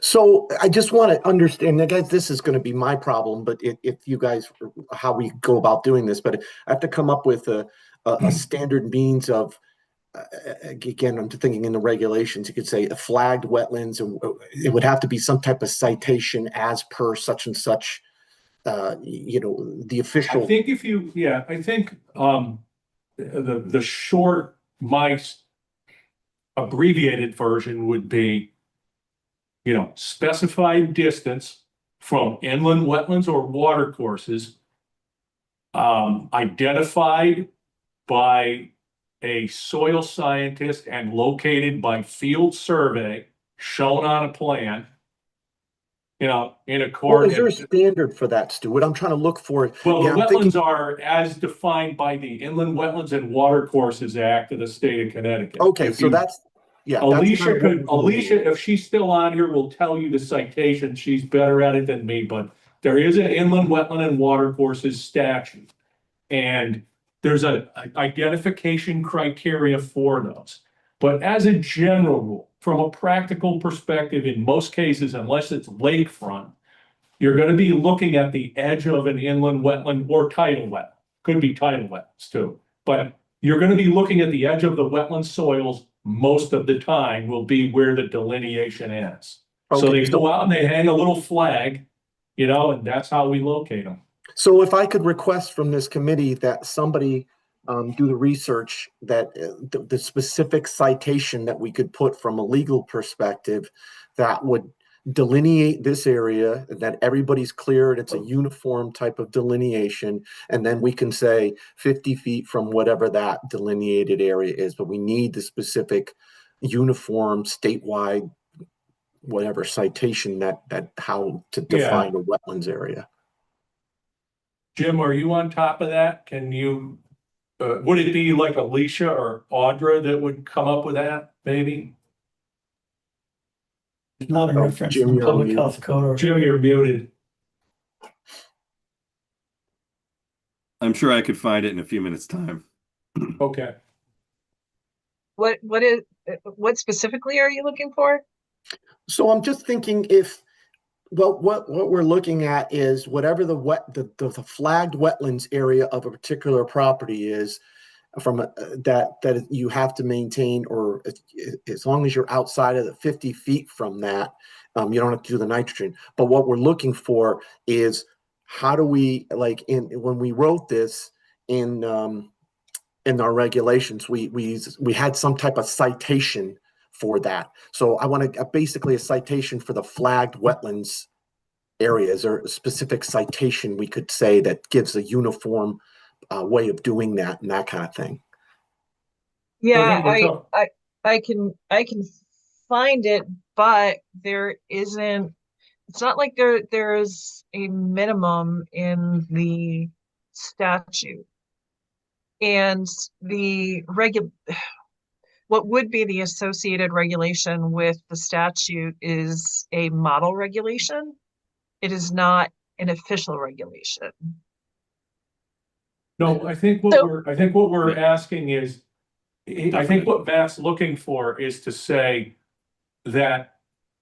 So I just want to understand, now, guys, this is going to be my problem, but if you guys, how we go about doing this, but I have to come up with a standard means of, again, I'm thinking in the regulations, you could say a flagged wetlands, and it would have to be some type of citation as per such and such, the official. I think I think the short, abbreviated version would be, specified distance from inland wetlands or water courses, identified by a soil scientist and located by field survey shown on a plan. you know, in Well, accord. is there a standard for that, Stu? What I'm trying to look for, Well, again, the I'm thinking, wetlands are as defined by the Inland Wetlands and Watercourses Act of the state of Connecticut. okay, If so you- that's, yeah, that's kind of what we're going with. Alicia, if she's still on here, will tell you the citation. She's better at it than me, but there is an Inland Wetland and Watercourses statute. And there's a identification criteria for those. But as a general rule, from a practical perspective, in most cases, unless it's lakefront, you're going to be looking at the edge of an inland wetland or tidal wetland. Could be tidal wetlands too. But you're going to be looking at the edge of the wetland soils most of the time will be where the delineation ends. So Okay, they go out and they hang a little flag, you know, and that's how we locate them. So if I could request from this committee that somebody do the research, that the specific citation that we could put from a legal perspective that would delineate this area, that everybody's clear and it's a uniform type of delineation, and then we can say 50 feet from whatever that delineated area is, but we need the specific uniform statewide whatever citation that how to define a wetlands area. Jim, are you on top of that? Can you, would it be like Alicia or Audra that would come up with that, maybe? It's not a Oh, reference Jim, in you're public on health code or. Jim, you're muted. I'm sure I could find it in a few minutes' time. Okay. What specifically are you looking for? So I'm just thinking if, well, what we're looking at is whatever the flagged wetlands area of a particular property is from that you have to maintain, or as long as you're outside of the 50 feet from that, you don't have to do the nitrogen. But what we're looking for is how do we, like when we wrote this in our regulations, we had some type of citation for that. So I want to basically a citation for the flagged wetlands areas, or a specific citation we could say that gives a uniform way of doing that and that kind of thing. Yeah, So I can find it, but there isn't, it's not like there's a minimum in the statute. And what would be the associated regulation with the statute is a model regulation. It is not an official regulation. no, I think what we're asking is, I think what Matt's looking for is to say that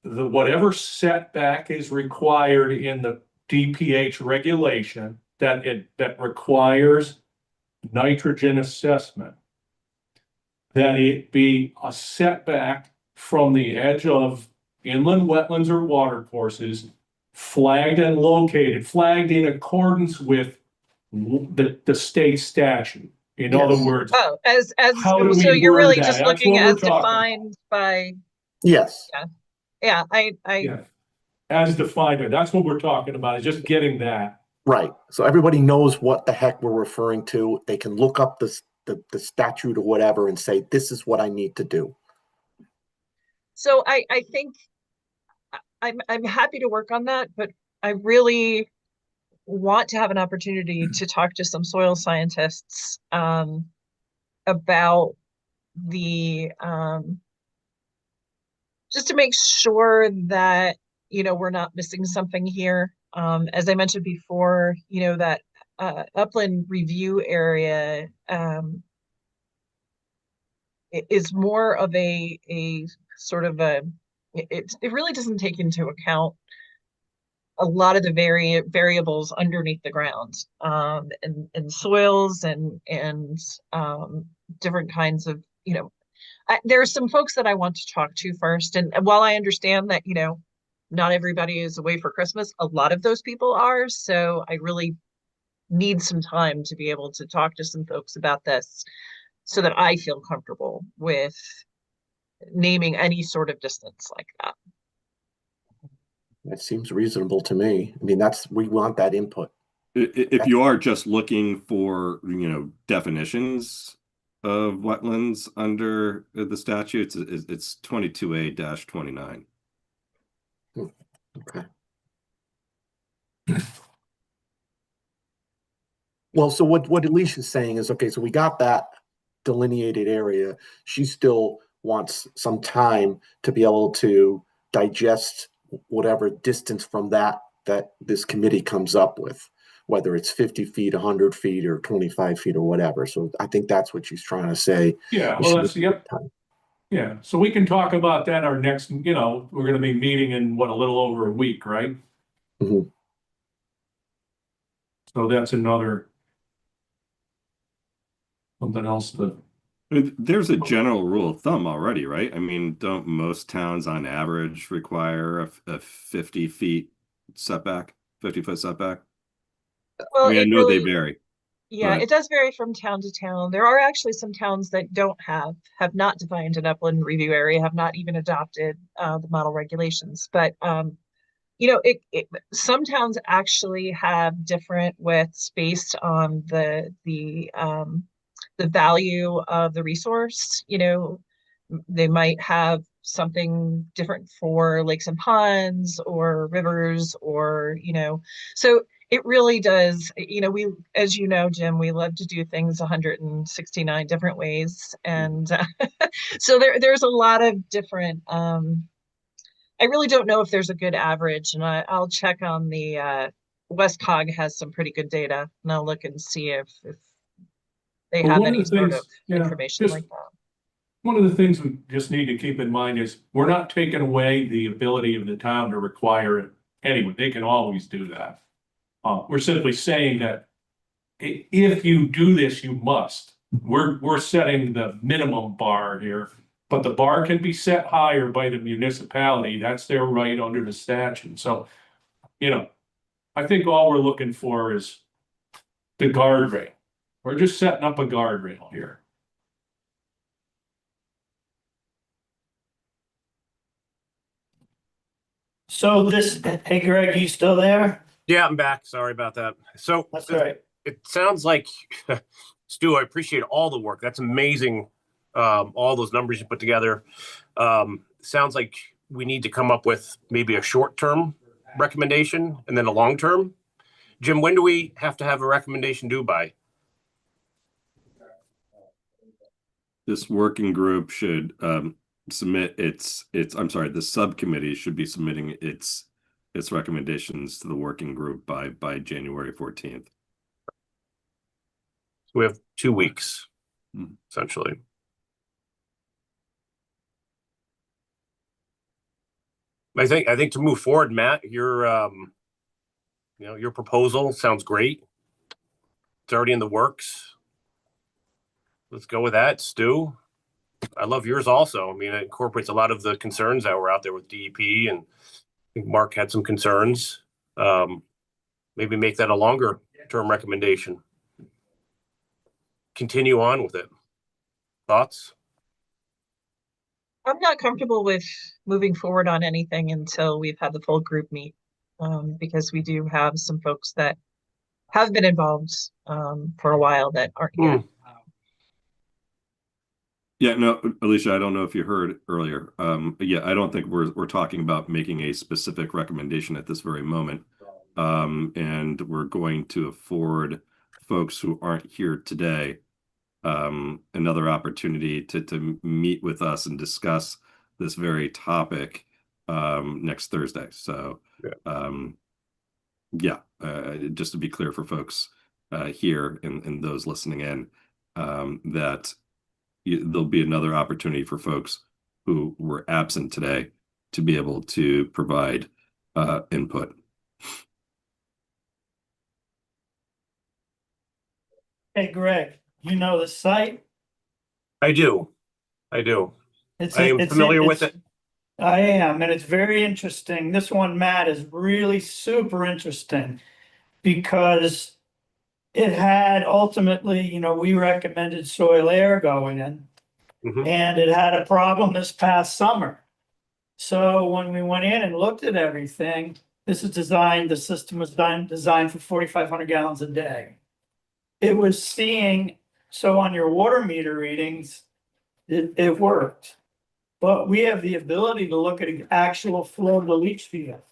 whatever setback is required in the DPH regulation, that requires nitrogen assessment, that it be a setback from the edge of inland wetlands or watercourses, flagged in accordance with the state statute. In Yes. other words, Oh, how do so we you're word really that? just That's looking what we're as talking defined by, Yes. yeah, yeah, as defined, that's what we're talking about, is just getting that. Right. So everybody knows what the heck we're referring to. They can look up the statute or whatever and say, this is what I need to do. so I think I'm happy to work on that, but I really want to have an opportunity to talk to some soil scientists about the just to make sure that we're not missing something here. As I mentioned before, that upland review area is more of a sort of it really doesn't take into account a lot of the variables underneath the ground, and soils and different kinds of, there are some folks that I want to talk to first. And while I understand that, not everybody is away for Christmas, a lot of those people are. So I really need some time to be able to talk to some folks about this so that I feel comfortable with naming any sort of distance like that. That seems reasonable to me. I mean, we want that input. If you are just looking for, definitions of wetlands under the statute, it's 22A-29. Okay. Well, so what Alicia's saying is, okay, so we got that delineated area. She still wants some time to be able to digest whatever distance from that this committee comes up with, whether it's 50 feet, 100 feet, or 25 feet, or whatever. So I think that's what she's trying to say. Yeah, well, that's, yep. Yeah, so we can talk about that our next, we're gonna be meeting in what, a little over a week, right? Mhm. So that's another something else to, I mean, there's a general rule of thumb already, right? I mean, don't most towns on average require a 50 feet setback, 50-foot setback? I Well, mean, I it know they really, vary, yeah, but it does vary from town to town. There are actually some towns that don't have not defined an upland review area, have not even adopted the model regulations. But some towns actually have different widths based on the value of the resource. They might have something different for lakes and ponds or rivers, or so it really does. As you know, Jim, we love to do things 169 different ways. And so there's a lot of different, I really don't know if there's a good average, and I'll check on the Westcog has some pretty good data, and I'll look and see if they well, have one of any the sort of things, yeah, information just like that. one of the things we just need to keep in mind is we're not taking away the ability of the town to require it anyway. They can always do that. We're simply saying that if you do this, you must. We're setting the minimum bar here, but the bar can be set higher by the municipality. That's their right under the statute. So, I think all we're looking for is the guardrail. We're just setting up a guardrail here. So hey Greg, you still there? Yeah, I'm back. Sorry about that. So That's right. it sounds like, Stu, I appreciate all the work. That's amazing. All those numbers you put together. Sounds like we need to come up with maybe a short-term recommendation and then a long-term. Jim, when do we have to have a recommendation due by? this working group should submit I'm sorry, the subcommittee should be submitting its recommendations to the working group by January 14th. So we have 2 weeks, Hmm. essentially. I think to move forward, Matt, your proposal sounds great. It's already in the works. Let's go with that, Stu. I love yours also. I mean, it incorporates a lot of the concerns that were out there with DEP, and I think Mark had some concerns. Maybe make that a longer term recommendation. Continue on with it. Thoughts? I'm not comfortable with moving forward on anything until we've had the full group meet, because we do have some folks that have been involved for a while that aren't here. Yeah, no, Alicia, I don't know if you heard earlier. But yeah, I don't think we're talking about making a specific recommendation at this very moment. And we're going to afford folks who aren't here today another opportunity to meet with us and discuss this very topic next Thursday. So just to be clear for folks here and those listening in, that there'll be another opportunity for folks who were absent today to be able to provide input. Hey Greg, you know the site? I do. I am familiar with it. I am, and it's very interesting. This one, Matt, is really super interesting because it had ultimately, we recommended soil air going in, Mhm. and it had a problem this past summer. So when we went in and looked at everything, the system was designed for 4,500 gallons a day. It was so on your water meter readings, it worked. But we have the ability to look at the actual flow of the leach field.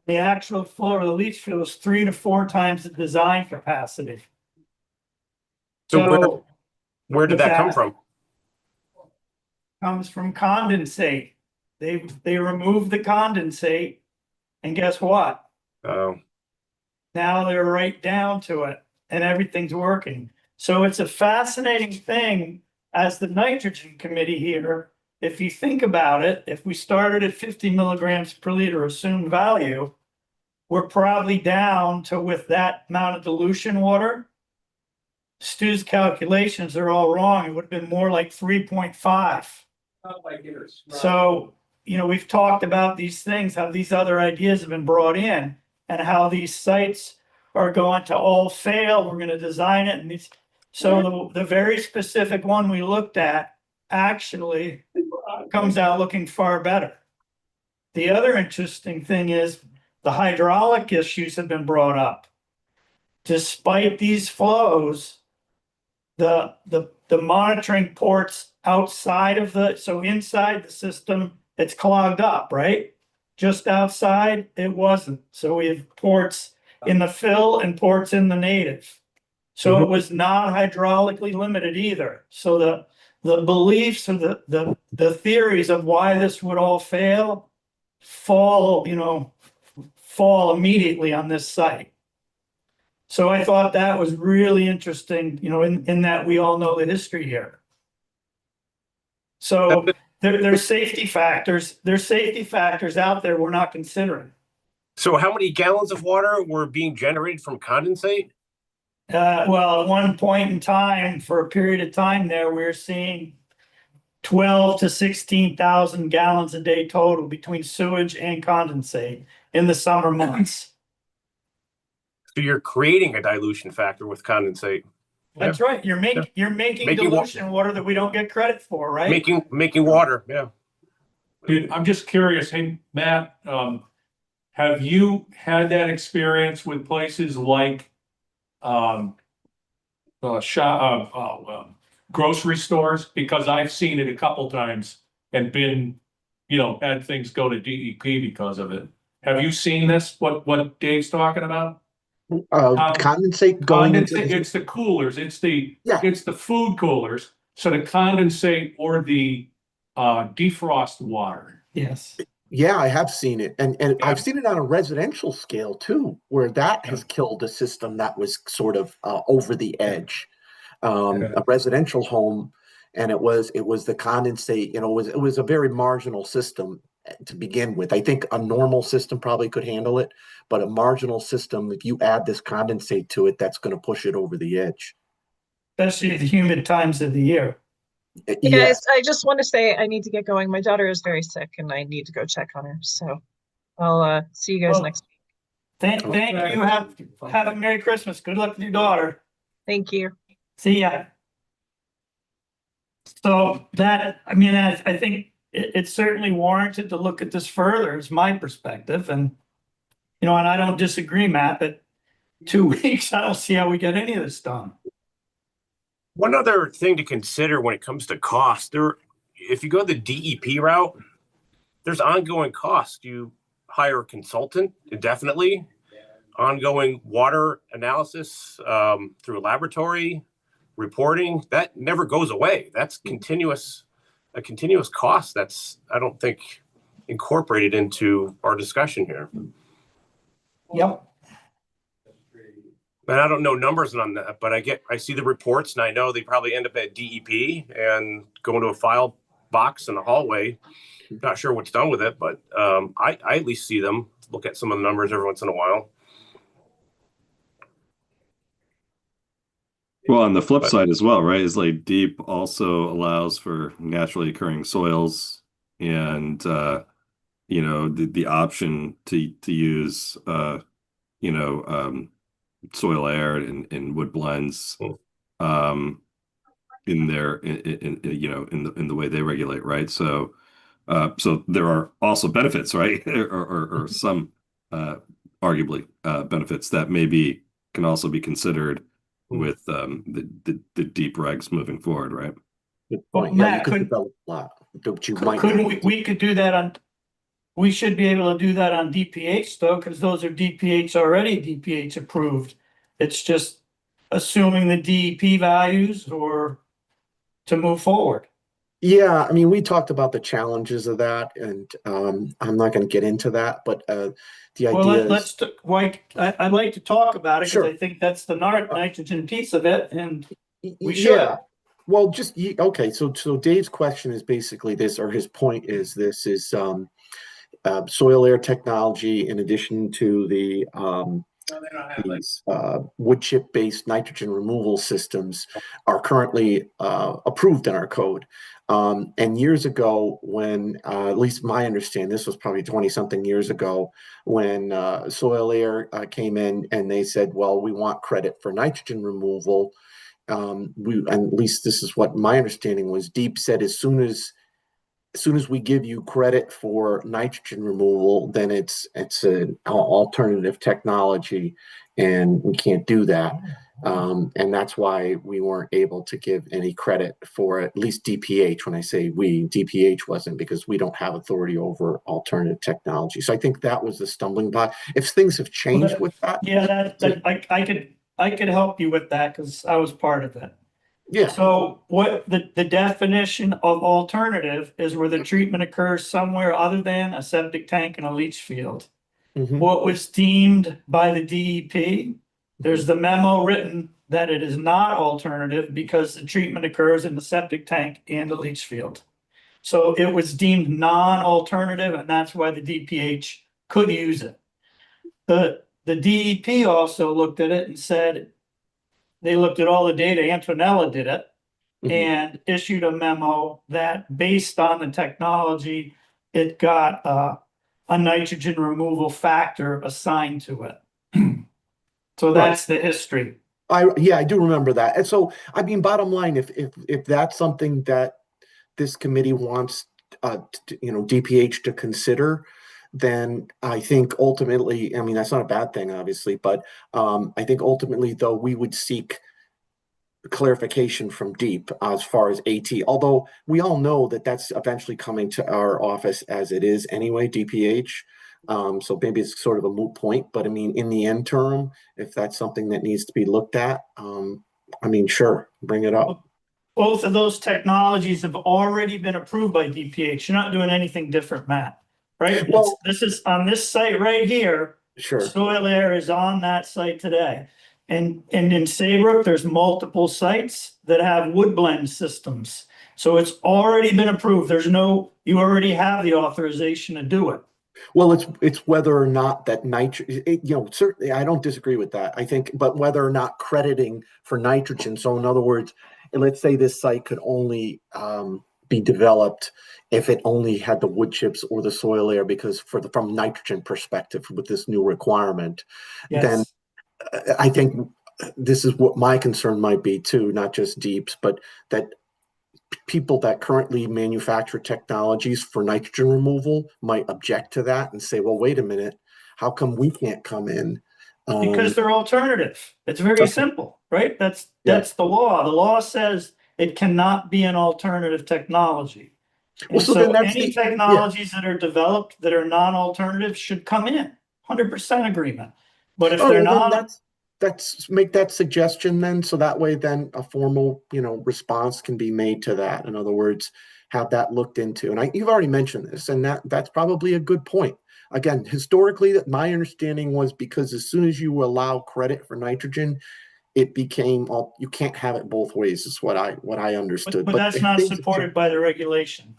The actual flow of the leach field is 3 to 4 times the design capacity. So where did what's that come from? Comes from condensate. They removed the condensate, and guess what? Oh, Now they're right down to it and everything's working. So it's a fascinating thing as the nitrogen committee here. If you think about it, if we started at 50 milligrams per liter assumed value, we're probably down to, with that amount of dilution water, Stu's calculations are all wrong. It would have been more like 3.5. So, we've talked about these things, how these other ideas have been brought in and how these sites are going to all fail. We're going to design it. And so the very specific one we looked at actually comes out looking far better. The other interesting thing is the hydraulic issues have been brought up. Despite these flows, the monitoring ports outside of so inside the system, it's clogged up, right? Just outside, it wasn't. So we have ports in the fill and ports in the native. So it was not hydraulically limited either. So the beliefs or the theories of why this would all fail fall immediately on this site. So I thought that was really interesting, in that we all know the history here. So there's safety factors. There's safety factors out there we're not considering. so how many gallons of water were being generated from condensate? Well, at one point in time, for a period of time there, we were seeing 12 to 16,000 gallons a day total between sewage and condensate in the summer months. So you're creating a dilution factor with condensate. That's right. You're making Making dilution water that we don't get credit for, right? Making water, yeah. Dude, I'm just curious, hey, Matt, have you had that experience with places like, grocery stores? Because I've seen it a couple times and been, had things go to DEP because of it. Have you seen this, what Dave's talking about? Condensate going into Condensate, it's the coolers, it's the Yeah. food coolers, so the condensate or the defrost water. Yes. Yeah, I have seen it. And Yeah. I've seen it on a residential scale too, where that has killed a system that was sort of over the edge. A residential home, and it was the condensate, it was a very marginal system to begin with. I think a normal system probably could handle it, but a marginal system, if you add this condensate to it, that's going to push it over the edge. Especially at the humid times of the year. Hey Yeah. guys, I just want to say I need to get going. My daughter is very sick and I need to go check on her. So I'll see you guys Well, next week. Thank you. Have a Merry Christmas. Good luck with your daughter. Thank you. See ya. So I think it's certainly warranted to look at this further, is my perspective. And, and I don't disagree, Matt, that 2 weeks, I don't see how we get any of this done. One other thing to consider when it comes to cost, if you go the DEP route, there's ongoing costs. You hire a consultant indefinitely, ongoing water analysis through a laboratory, reporting, that never goes away. That's a continuous cost that's, I don't think, incorporated into our discussion here. Yep. And I don't know numbers on that, but I see the reports and I know they probably end up at DEP and go into a file box in the hallway. Not sure what's done with it, but I at least see them, look at some of the numbers every once in a while. Well, on the flip side as well, right, is like DEEP also allows for naturally occurring soils and the option to use soil air and wood blends in the way they regulate, right? So there are also benefits, right? or some arguably benefits that maybe can also be considered with the deep regs moving forward, right? Good point. Well, Yeah, you Matt, could develop a lot. we could do that on, we should be able to do that on DPH though, because those are DPH already DPH approved. It's just assuming the DEP values or to move forward? Yeah, I mean, we talked about the challenges of that, and I'm not going to get into that, but the Well, idea let's, is I'd like to talk about it because Sure. I think that's the nitrogen piece of it, and we yeah. should. Well, okay. So Dave's question is basically this, or his point is this: is soil air technology in addition to these wood chip based nitrogen removal systems are currently approved in our code. And years ago, when at least my understanding, this was probably 20 something years ago, when soil air came in and they said, well, we want credit for nitrogen removal. And at least this is what my understanding was. Deep said as soon as we give you credit for nitrogen removal, then it's an alternative technology, and we can't do that. And that's why we weren't able to give any credit for at least DPH. When I say we, DPH wasn't, because we don't have authority over alternative technology. So I think that was the stumbling block. If things have changed with that, Yeah, I could help you with that because I was part of it. yeah. So what the definition of alternative is where the treatment occurs somewhere other than a septic tank and a leach field. Mhm. What was deemed by the DEP, there's the memo written that it is not alternative because the treatment occurs in the septic tank and the leach field. So it was deemed non-alternative, and that's why the DPH could use it. The DEP also looked at it and said, they looked at all the data, Antonella did it, Mhm. and issued a memo that based on the technology, it got a nitrogen removal factor assigned to it. So that's the history. I do remember that. And so, I mean, bottom line, if that's something that this committee wants, DPH to consider, then I think ultimately, I mean, that's not a bad thing, obviously, but I think ultimately, though, we would seek clarification from Deep as far as AT, although we all know that that's eventually coming to our office as it is anyway, DPH. So maybe it's sort of a moot point, but I mean, in the interim, if that's something that needs to be looked at, I mean, sure, bring it up. Both of those technologies have already been approved by DPH. You're not doing anything different, Matt, right? Well, This is on this site right here. sure. Soil air is on that site today. And in Saybrook, there's multiple sites that have wood blend systems. So it's already been approved. You already have the authorization to do it. Well, it's whether or not that certainly I don't disagree with that. I think, but whether or not crediting for nitrogen. So in other words, let's say this site could only be developed if it only had the wood chips or the soil air, because from nitrogen perspective with this new requirement, then Yes. I think this is what my concern might be too, not just Deep's, but that people that currently manufacture technologies for nitrogen removal might object to that and say, well, wait a minute, how come we can't come in? Because they're alternative. It's very simple, right? That's the law. The law says it cannot be an alternative technology. Well, And so so then that's any technologies that are developed that are non-alternative should come in, 100% agreement. But if Oh, they're well, then not, that's make that suggestion then, so that way then a formal, response can be made to that. In other words, have that looked into. And you've already mentioned this, and that's probably a good point. Again, historically, that my understanding was because as soon as you allow credit for nitrogen, it became you can't have it both ways, is what I understood. but that's not things have changed. supported by the regulation,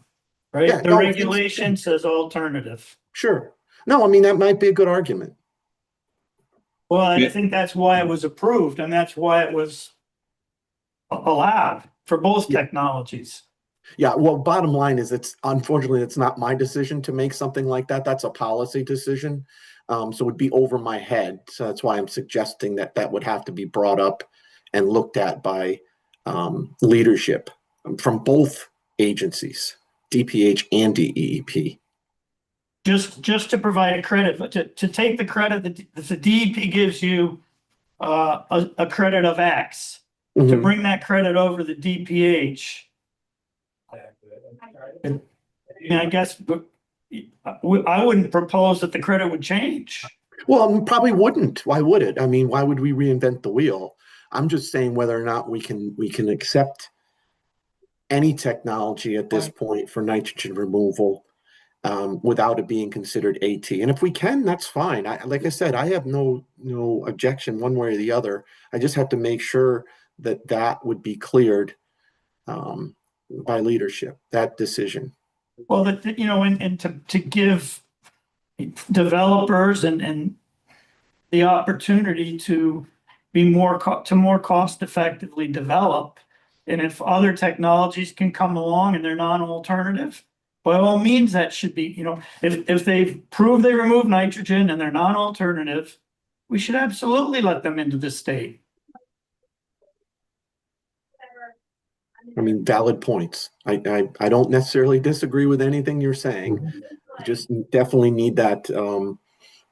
right? Yeah, The no, regulation says alternative. sure. No, I mean, that might be a good argument. Well, I Yeah. think that's why it was approved and that's why it was allowed for both Yeah. technologies. Yeah, well, bottom line is unfortunately it's not my decision to make something like that. That's a policy decision. So it would be over my head. So that's why I'm suggesting that would have to be brought up and looked at by leadership from both agencies, DPH and DEEP. Just to provide a credit, but to take the credit that the DEP gives you a credit of X, to Mhm. bring that credit over the DPH. And I guess I wouldn't propose that the credit would change. Well, probably wouldn't. Why would it? I mean, why would we reinvent the wheel? I'm just saying whether or not we can accept any technology at this point for nitrogen removal without it being considered AT. And if we can, that's fine. Like I said, I have no objection one way or the other. I just have to make sure that that would be cleared by leadership, that decision. Well, that, you know, and to give developers and the opportunity to be more cost effectively develop. And if other technologies can come along and they're non-alternative, by all means, that should be, you know, if they've proved they remove nitrogen and they're non-alternative, we should absolutely let them into the state. I mean, valid points. I don't necessarily disagree with anything you're saying. I just definitely need that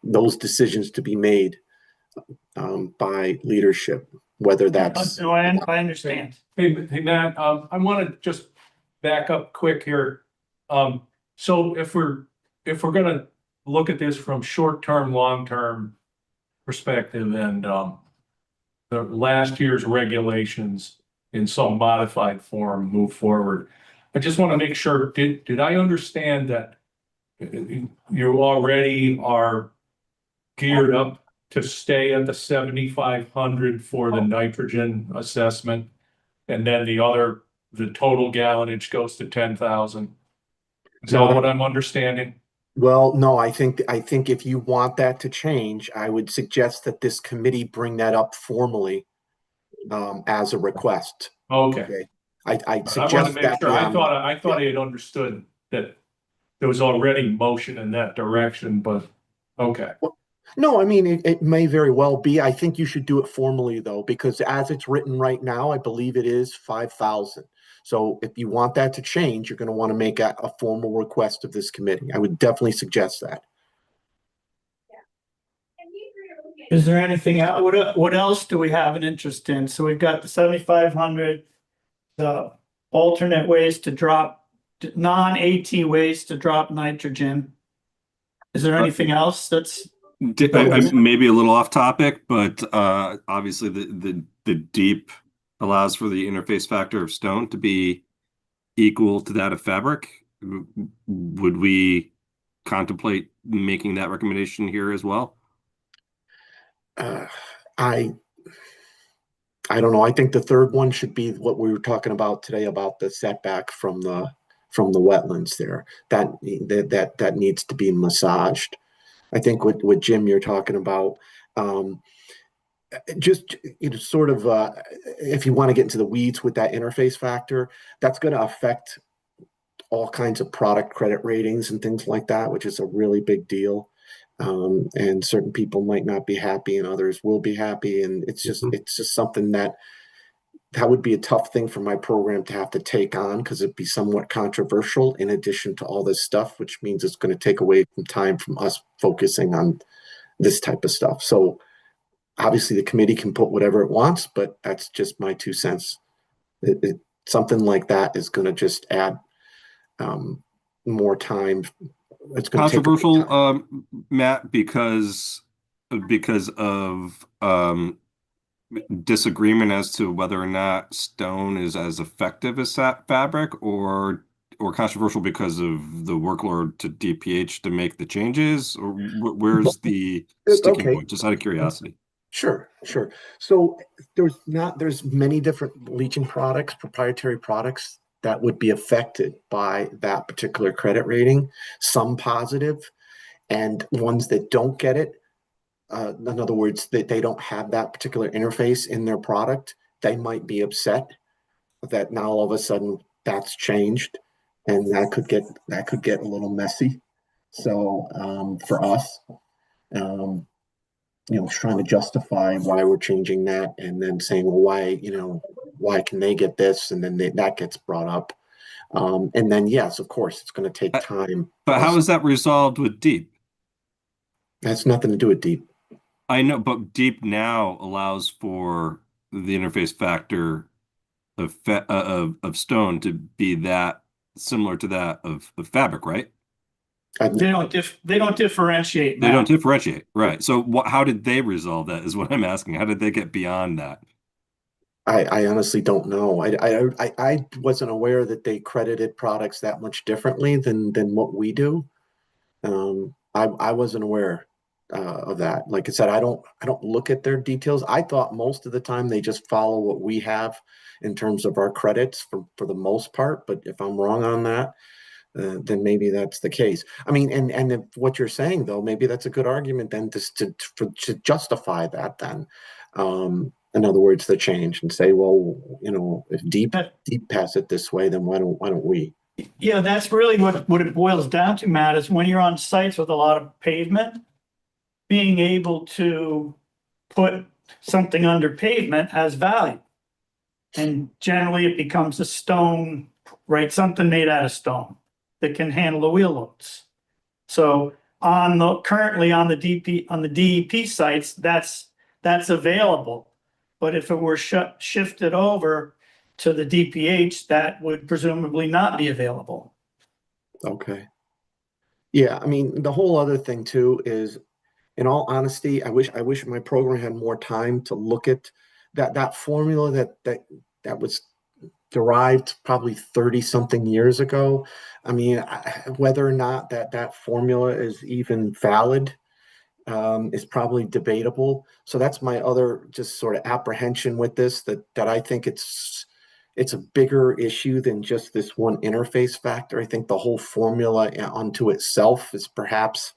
those decisions to be made by leadership, whether that's No, I understand. Hey, Matt, I want to just back up quick here. So if we're gonna look at this from short-term, long-term perspective and the last year's regulations in some modified form move forward, I just want to make sure, did I understand that you already are geared up to stay at the 7,500 for the nitrogen assessment? And then the total gallonage goes to 10,000. Is that what I'm understanding? well, no, I think if you want that to change, I would suggest that this committee bring that up formally as a request. Okay. Okay. I I want to suggest make that. sure. I thought I had understood that there was already motion in that direction, but okay. No, I mean, it may very well be. I think you should do it formally though, because as it's written right now, I believe it is 5,000. So if you want that to change, you're going to want to make a formal request of this committee. I would definitely suggest that. Is there anything else? What else do we have an interest in? So we've got the 7,500, the alternate ways to drop, non-AT ways to drop nitrogen. Is there anything else that's? Maybe a little off topic, but obviously the deep allows for the interface factor of stone to be equal to that of fabric. Would we contemplate making that recommendation here as well? I don't know. I think the third one should be what we were talking about today about the setback from the wetlands there. That needs to be massaged. I think with Jim, you're talking about just sort of if you want to get into the weeds with that interface factor, that's going to affect all kinds of product credit ratings and things like that, which is a really big deal. And certain people might not be happy and others will be happy. And it's just something that would be a tough thing for my program to have to take on because it'd be somewhat controversial in addition to all this stuff, which means it's going to take away from time from us focusing on this type of stuff. So obviously the committee can put whatever it wants, but that's just my 2 cents. Something like that is going to just add more time. It's going to controversial, Matt, because of disagreement as to whether or not stone is as effective as fabric, or controversial because of the workload to DPH to make the changes, or where's the sticking point? Just out of curiosity. Sure. So there's many different leaching products, proprietary products that would be affected by that particular credit rating. Some positive, and ones that don't get it. In other words, that they don't have that particular interface in their product, they might be upset that now all of a sudden that's changed, and that could get a little messy. So for us, trying to justify why we're changing that, and then saying, well, why can they get this, and then that gets brought up, and then yes, of course, it's going to take time. But how is that resolved with Deep? That's nothing to do with Deep. I know, but Deep now allows for the interface factor of stone to be that similar to that of fabric, right? They don't differentiate. They don't differentiate, right? So how did they resolve that? Is what I'm asking. How did they get beyond that? I honestly don't know. I wasn't aware that they credited products that much differently than what we do. I wasn't aware of that. Like I said, I don't look at their details. I thought most of the time they just follow what we have in terms of our credits for the most part. But if I'm wrong on that, then maybe that's the case. I mean, and if what you're saying though, maybe that's a good argument then to justify that then. In other words, the change and say, well, if deep pass it this way, then why don't we? Yeah, that's really what it boils down to, Matt, is when you're on sites with a lot of pavement, being able to put something under pavement has value. And generally it becomes a stone, right? Something made out of stone that can handle the wheel loads. So currently on the DEP sites, that's available. But if it were shifted over to the DPH, that would presumably not be available. Okay. Yeah, I mean, the whole other thing too is, in all honesty, I wish my program had more time to look at that formula that was derived probably 30 something years ago. I mean, whether or not that formula is even valid is probably debatable. So that's my other just sort of apprehension with this, that I think it's a bigger issue than just this one interface factor. I think the whole formula unto itself is perhaps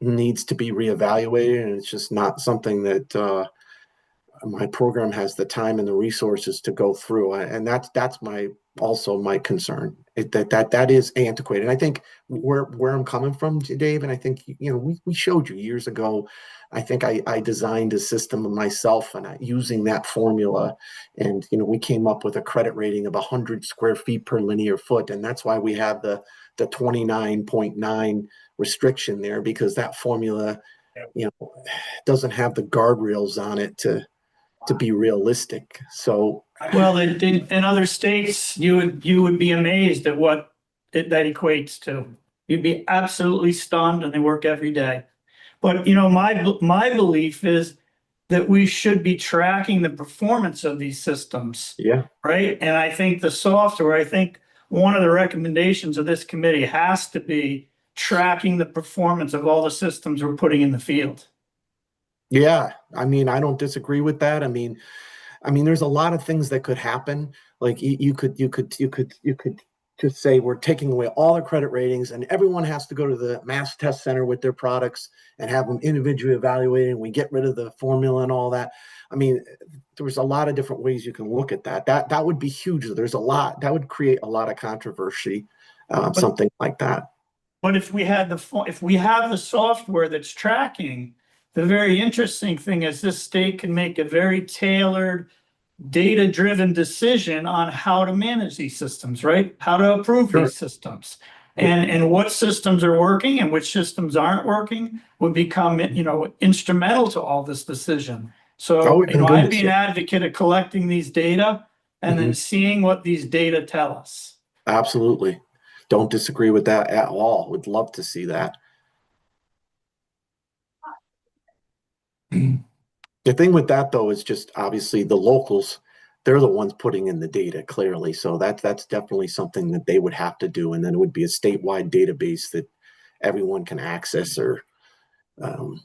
needs to be reevaluated, and it's just not something that my program has the time and the resources to go through. And that's my concern. That is antiquated. And I think where I'm coming from, Dave, and I think we showed you years ago. I think I designed a system of myself and using that formula, and we came up with a credit rating of 100 square feet per linear foot, and that's why we have the 29.9 restriction there, because that formula doesn't have the guardrails on it to be realistic. So Well, in other states, you would be amazed at what that equates to. You'd be absolutely stunned, and they work every day. But my belief is that we should be tracking the performance of these systems, yeah, right? And I think the software, I think one of the recommendations of this committee has to be tracking the performance of all the systems we're putting in the field. yeah. I mean, I don't disagree with that. I mean, there's a lot of things that could happen. Like you could just say we're taking away all the credit ratings, and everyone has to go to the mass test center with their products and have them individually evaluated, and we get rid of the formula and all that. I mean, there's a lot of different ways you can look at that. That would be huge. There's a lot that would create a lot of controversy, something like that. But if we have the software that's tracking, the very interesting thing is this state can make a very tailored, data-driven decision on how to manage these systems, right? How to approve Sure. these systems. And what systems are working and which systems aren't working would become, instrumental to all this decision. So, Oh, I'd goodness, be an yeah. advocate of collecting these data and then seeing what these data tell us. Absolutely. Don't disagree with that at all. Would love to see that. The thing with that though is just obviously the locals, they're the ones putting in the data clearly. So that's definitely something that they would have to do. And then it would be a statewide database that everyone can access, or and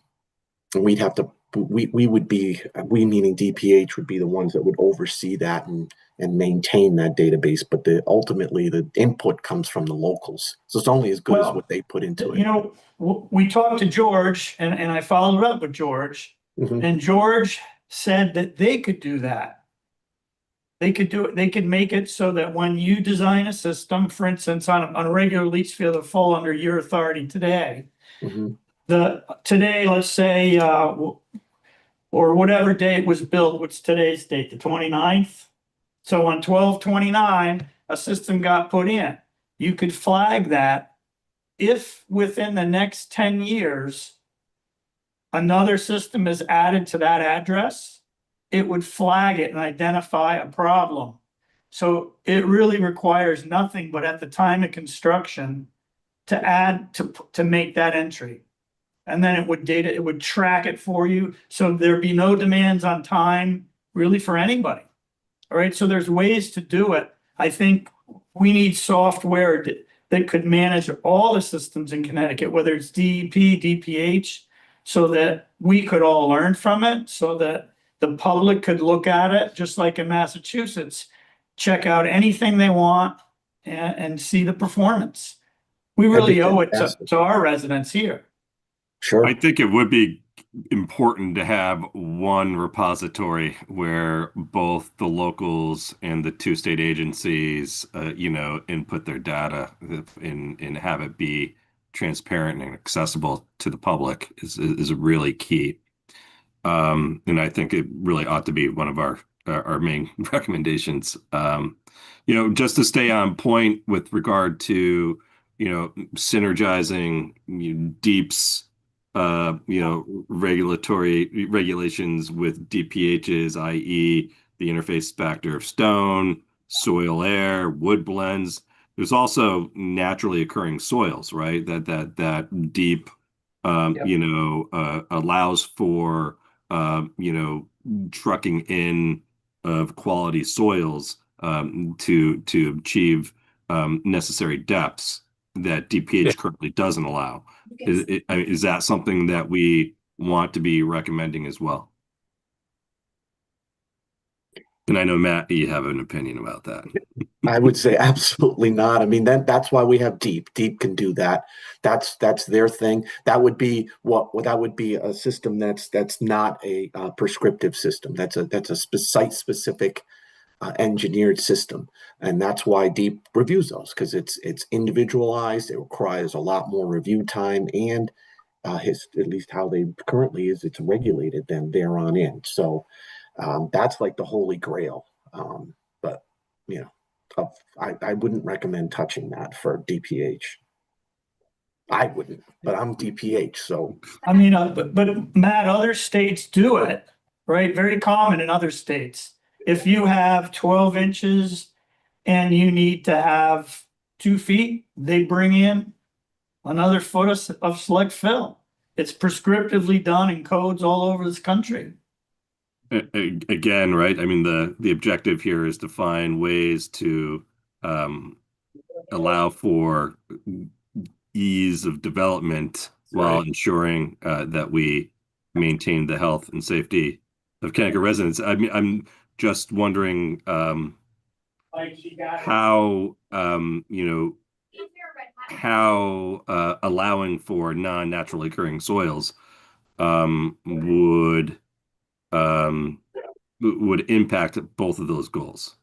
we'd have to we meaning DPH would be the ones that would oversee that and maintain that database. But ultimately the input comes from the locals. So it's only as good as Well, what they put into it. We talked to George and I followed up with George, Mhm. and George said that they could do that. They could do it. They could make it so that when you design a system, for instance, on a regular leach field that fall under your authority today, Mhm. today, let's say, or whatever day it was built, what's today's date, the 29th? So on 12/29, a system got put in. You could flag that if within the next 10 years, another system is added to that address, it would flag it and identify a problem. So it really requires nothing but at the time of construction to make that entry. And then it would track it for you. So there'd be no demands on time really for anybody. All right, so there's ways to do it. I think we need software that could manage all the systems in Connecticut, whether it's DEP, DPH, so that we could all learn from it, so that the public could look at it, just like in Massachusetts, check out anything they want and see the performance. We That'd be really owe it fantastic. to our residents here. Sure. I think it would be important to have one repository where both the locals and the two state agencies, input their data and have it be transparent and accessible to the public is really key. And I think it really ought to be one of our main recommendations. Just to stay on point with regard to, synergizing DEEP's regulatory regulations with DPH's, i.e., the interface factor of stone, soil, air, wood blends. There's also naturally occurring soils, right? That DEEP, allows for, trucking in of quality soils to achieve necessary depths that DPH currently doesn't allow. Is that something that we want to be recommending as well? And I know, Matt, you have an opinion about that. I would say absolutely not. I mean, that's why we have DEEP. DEEP can do that. That's their thing. That would be that would be a system that's not a prescriptive system. That's a site specific engineered system, and that's why DEEP reviews those, because it's individualized. It requires a lot more review time, and at least how they currently is, it's regulated then there on in. So that's like the holy grail. But I wouldn't recommend touching that for DPH. I wouldn't, but I'm DPH, so. I mean, but Matt, other states do it, right? Very common in other states. If you have 12 inches and you need to have 2 feet, they bring in another foot of select fill. It's prescriptively done in codes all over this country. Again, right? I mean, the objective here is to find ways to allow for ease of development while ensuring that we maintain the health and safety of Connecticut residents. I mean, I'm just wondering how how allowing for non-naturally occurring soils would impact both of those goals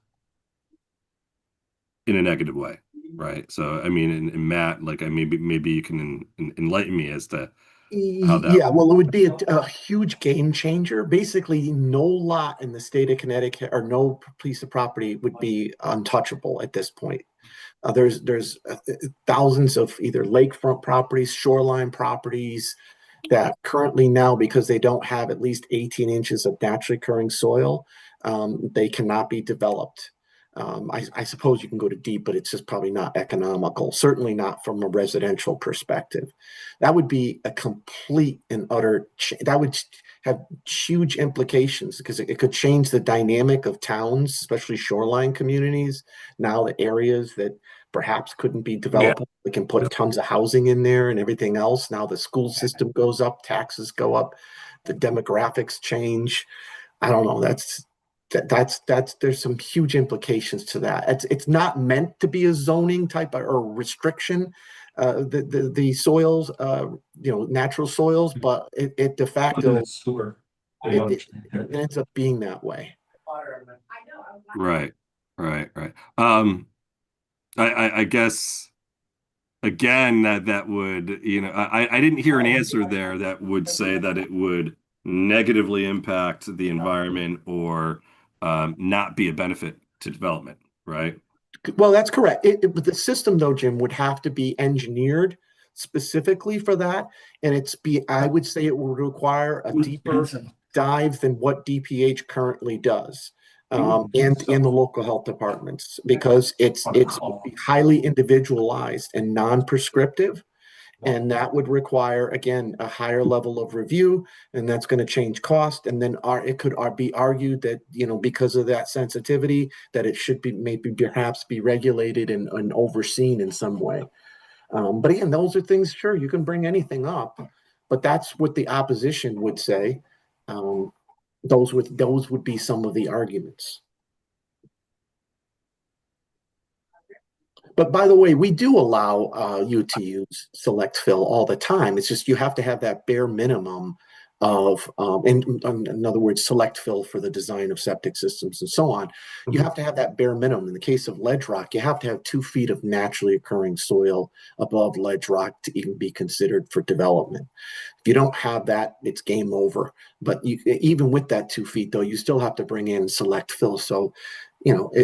in a negative way, right? So, I mean, and Matt, like, maybe you can enlighten me as to how that. Yeah, well, it would be a huge game changer. Basically, no lot in the state of Connecticut or no piece of property would be untouchable at this point. There's thousands of either lakefront properties, shoreline properties that currently now, because they don't have at least 18 inches of naturally occurring soil, they cannot be developed. I suppose you can go to DEEP, but it's just probably not economical, certainly not from a residential perspective. That would be a complete and utter, that would have huge implications, because it could change the dynamic of towns, especially shoreline communities. Now the areas that perhaps couldn't be developable, we can put tons of housing in there and everything else. Now the school system goes up, taxes go up, the demographics change. I don't know. There's some huge implications to that. It's not meant to be a zoning type or restriction, the soils, natural soils, but it de facto it ends up being that way. Right. I guess again that would, I didn't hear an answer there that would say that it would negatively impact the environment or not be a benefit to development, right? Well, that's correct. The system, though, Jim, would have to be engineered specifically for that, and I would say it would require a deeper dive than what DPH currently does, and the local health departments, because it's highly individualized and non-prescriptive, And that would require, again, a higher level of review, and that's going to change cost. And then it could be argued that, because of that sensitivity, that it should be maybe perhaps be regulated and overseen in some way. But again, those are things, sure, you can bring anything up, but that's what the opposition would say. Those would be some of the arguments. But by the way, we do allow you to use select fill all the time. It's just you have to have that bare minimum of, in other words, select fill for the design of septic systems and so on. You have to have that bare minimum. In the case of ledge rock, you have to have 2 feet of naturally occurring soil above ledge rock to even be considered for development. If you don't have that, it's game over. But even with that 2 feet, though, you still have to bring in select fill. So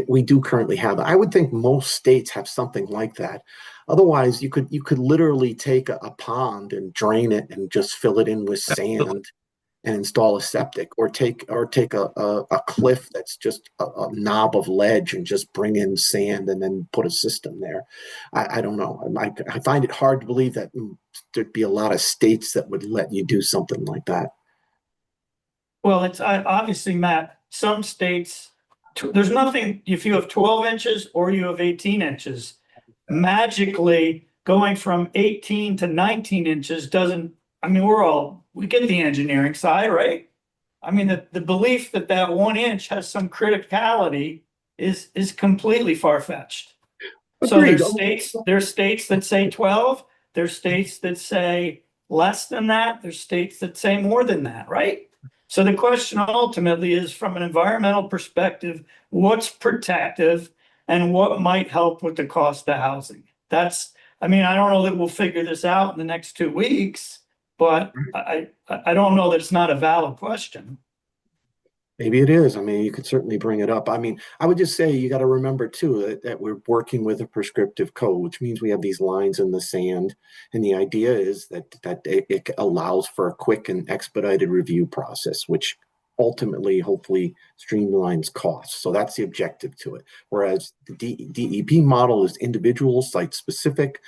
we do currently have it. I would think most states have something like that. Otherwise, you could literally take a pond and drain it and just fill it in with sand and install a septic, or take a cliff that's just a knob of ledge and just bring in sand and then put a system there. I don't know. I find it hard to believe that there'd be a lot of states that would let you do something like that. Well, it's obviously, Matt, some states, there's nothing, if you have 12 inches or you have 18 inches, magically going from 18 to 19 inches doesn't, we get the engineering side, right? I mean, the belief that 1 inch has some criticality is completely far-fetched. So there's states that say 12, there's states that say less than that, there's states that say more than that, right? So the question ultimately is, from an environmental perspective, what's protective and what might help with the cost of housing? I don't know that we'll figure this out in the next 2 weeks, but I don't know that it's not a valid question. Maybe it is. You could certainly bring it up. I would just say you got to remember too that we're working with a prescriptive code, which means we have these lines in the sand. And the idea is that it allows for a quick and expedited review process, which ultimately, hopefully, streamlines costs. So that's the objective to it. Whereas the DEP model is individual, site specific.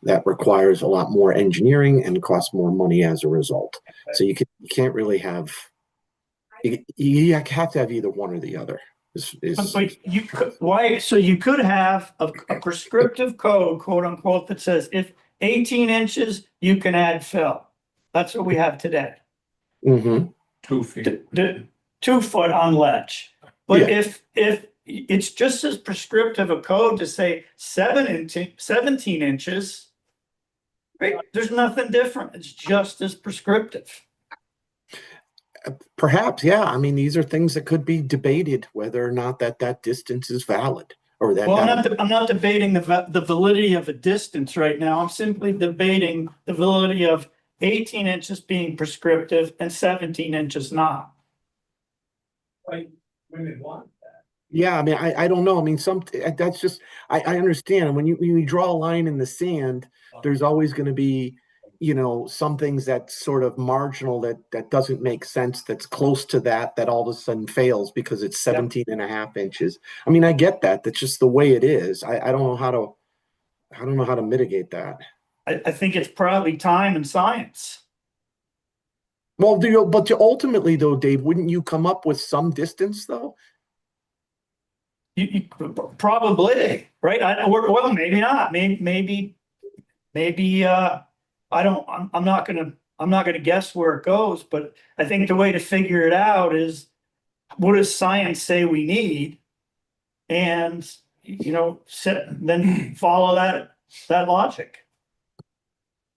That requires a lot more engineering and costs more money as a result. So you can't really have. You have to have either one or the other. But you could, why? So you could have a prescriptive code, quote unquote, that says if 18 inches, you can add fill. That's what we have today. Mm-hmm. 2 feet. 2 foot on ledge. But Yeah. if it's just as prescriptive a code to say 17 inches, right? There's nothing different. It's just as prescriptive. Perhaps, yeah. These are things that could be debated, whether or not that distance is valid, or that. Well, I'm not debating the validity of a distance right now. I'm simply debating the validity of 18 inches being prescriptive and 17 inches not. Right. Women want that. Yeah, I don't know. That's just, I understand. When you draw a line in the sand, there's always going to be, some things that sort of marginal that doesn't make sense, that's close to that all of a sudden fails because it's 17 and a half inches. I get that. That's just the way it is. I don't know how to mitigate that. I think it's probably time and science. Well, but ultimately though, Dave, wouldn't you come up with some distance though? You probably, right? Well, maybe not. Maybe. I'm not gonna guess where it goes, but I think the way to figure it out is, what does science say we need? And, then follow that logic.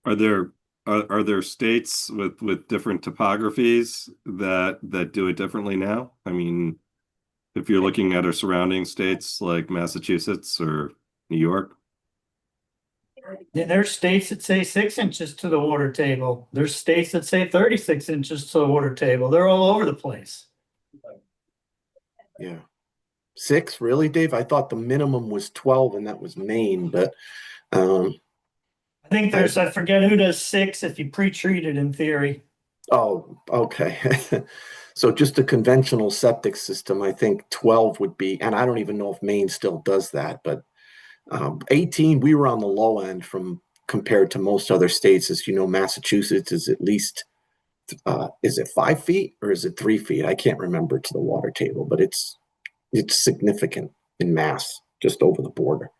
Are there states with different topographies that do it differently now? If you're looking at our surrounding states like Massachusetts or New York. There's states that say 6 inches to the water table. There's states that say 36 inches to the water table. They're all over the place. Yeah. 6, really, Dave? I thought the minimum was 12 and that was Maine, but I think I forget who does 6 if you pre-treat it in theory. Oh, okay. So just a conventional septic system, I think 12 would be, and I don't even know if Maine still does that, but 18, we were on the low end from compared to most other states. As you know, Massachusetts is at least, is it 5 feet or is it 3 feet? I can't remember to the water table, but it's significant in Mass, just over the border.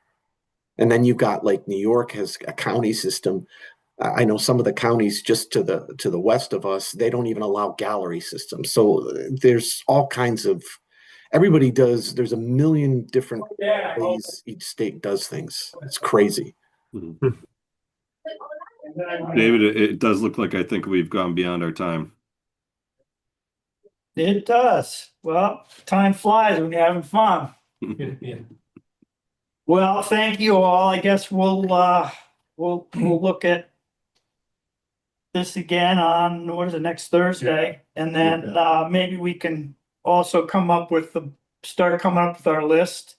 And then you got like New York has a county system. I know some of the counties just to the west of us, they don't even allow gallery systems. So there's all kinds of, everybody does, there's a million different ways each state does things. It's crazy. David, it does look like I think we've gone beyond our time. It does. Well, time flies when you're having fun. Yeah. Well, thank you all. I guess we'll look at this again on, what is it, next Thursday? And then maybe we can also start coming up with our list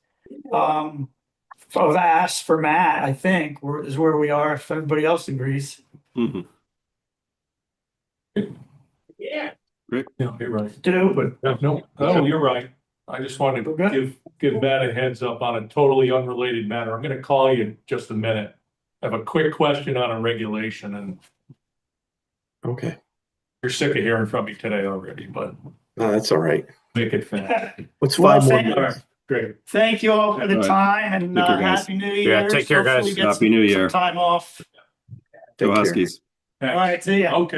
of asks for Matt, I think, is where we are, if everybody else agrees. Mhm. Yeah. Great. No, you're right. But No, you're right. I just wanted We're to good. give Matt a heads up on a totally unrelated matter. I'm gonna call you in just a minute. I have a quick question on a regulation, and Okay. you're sick of hearing from me today already, but That's all right. make it fast. What's Well, 5 more thank- All minutes? right, great. Thank you all for the All right. time, and Take care, guys. Happy New Year. Yeah, take care, guys. Hopefully get Happy New some Year. time off. Go Take care. Huskies. All right, see ya. Okay.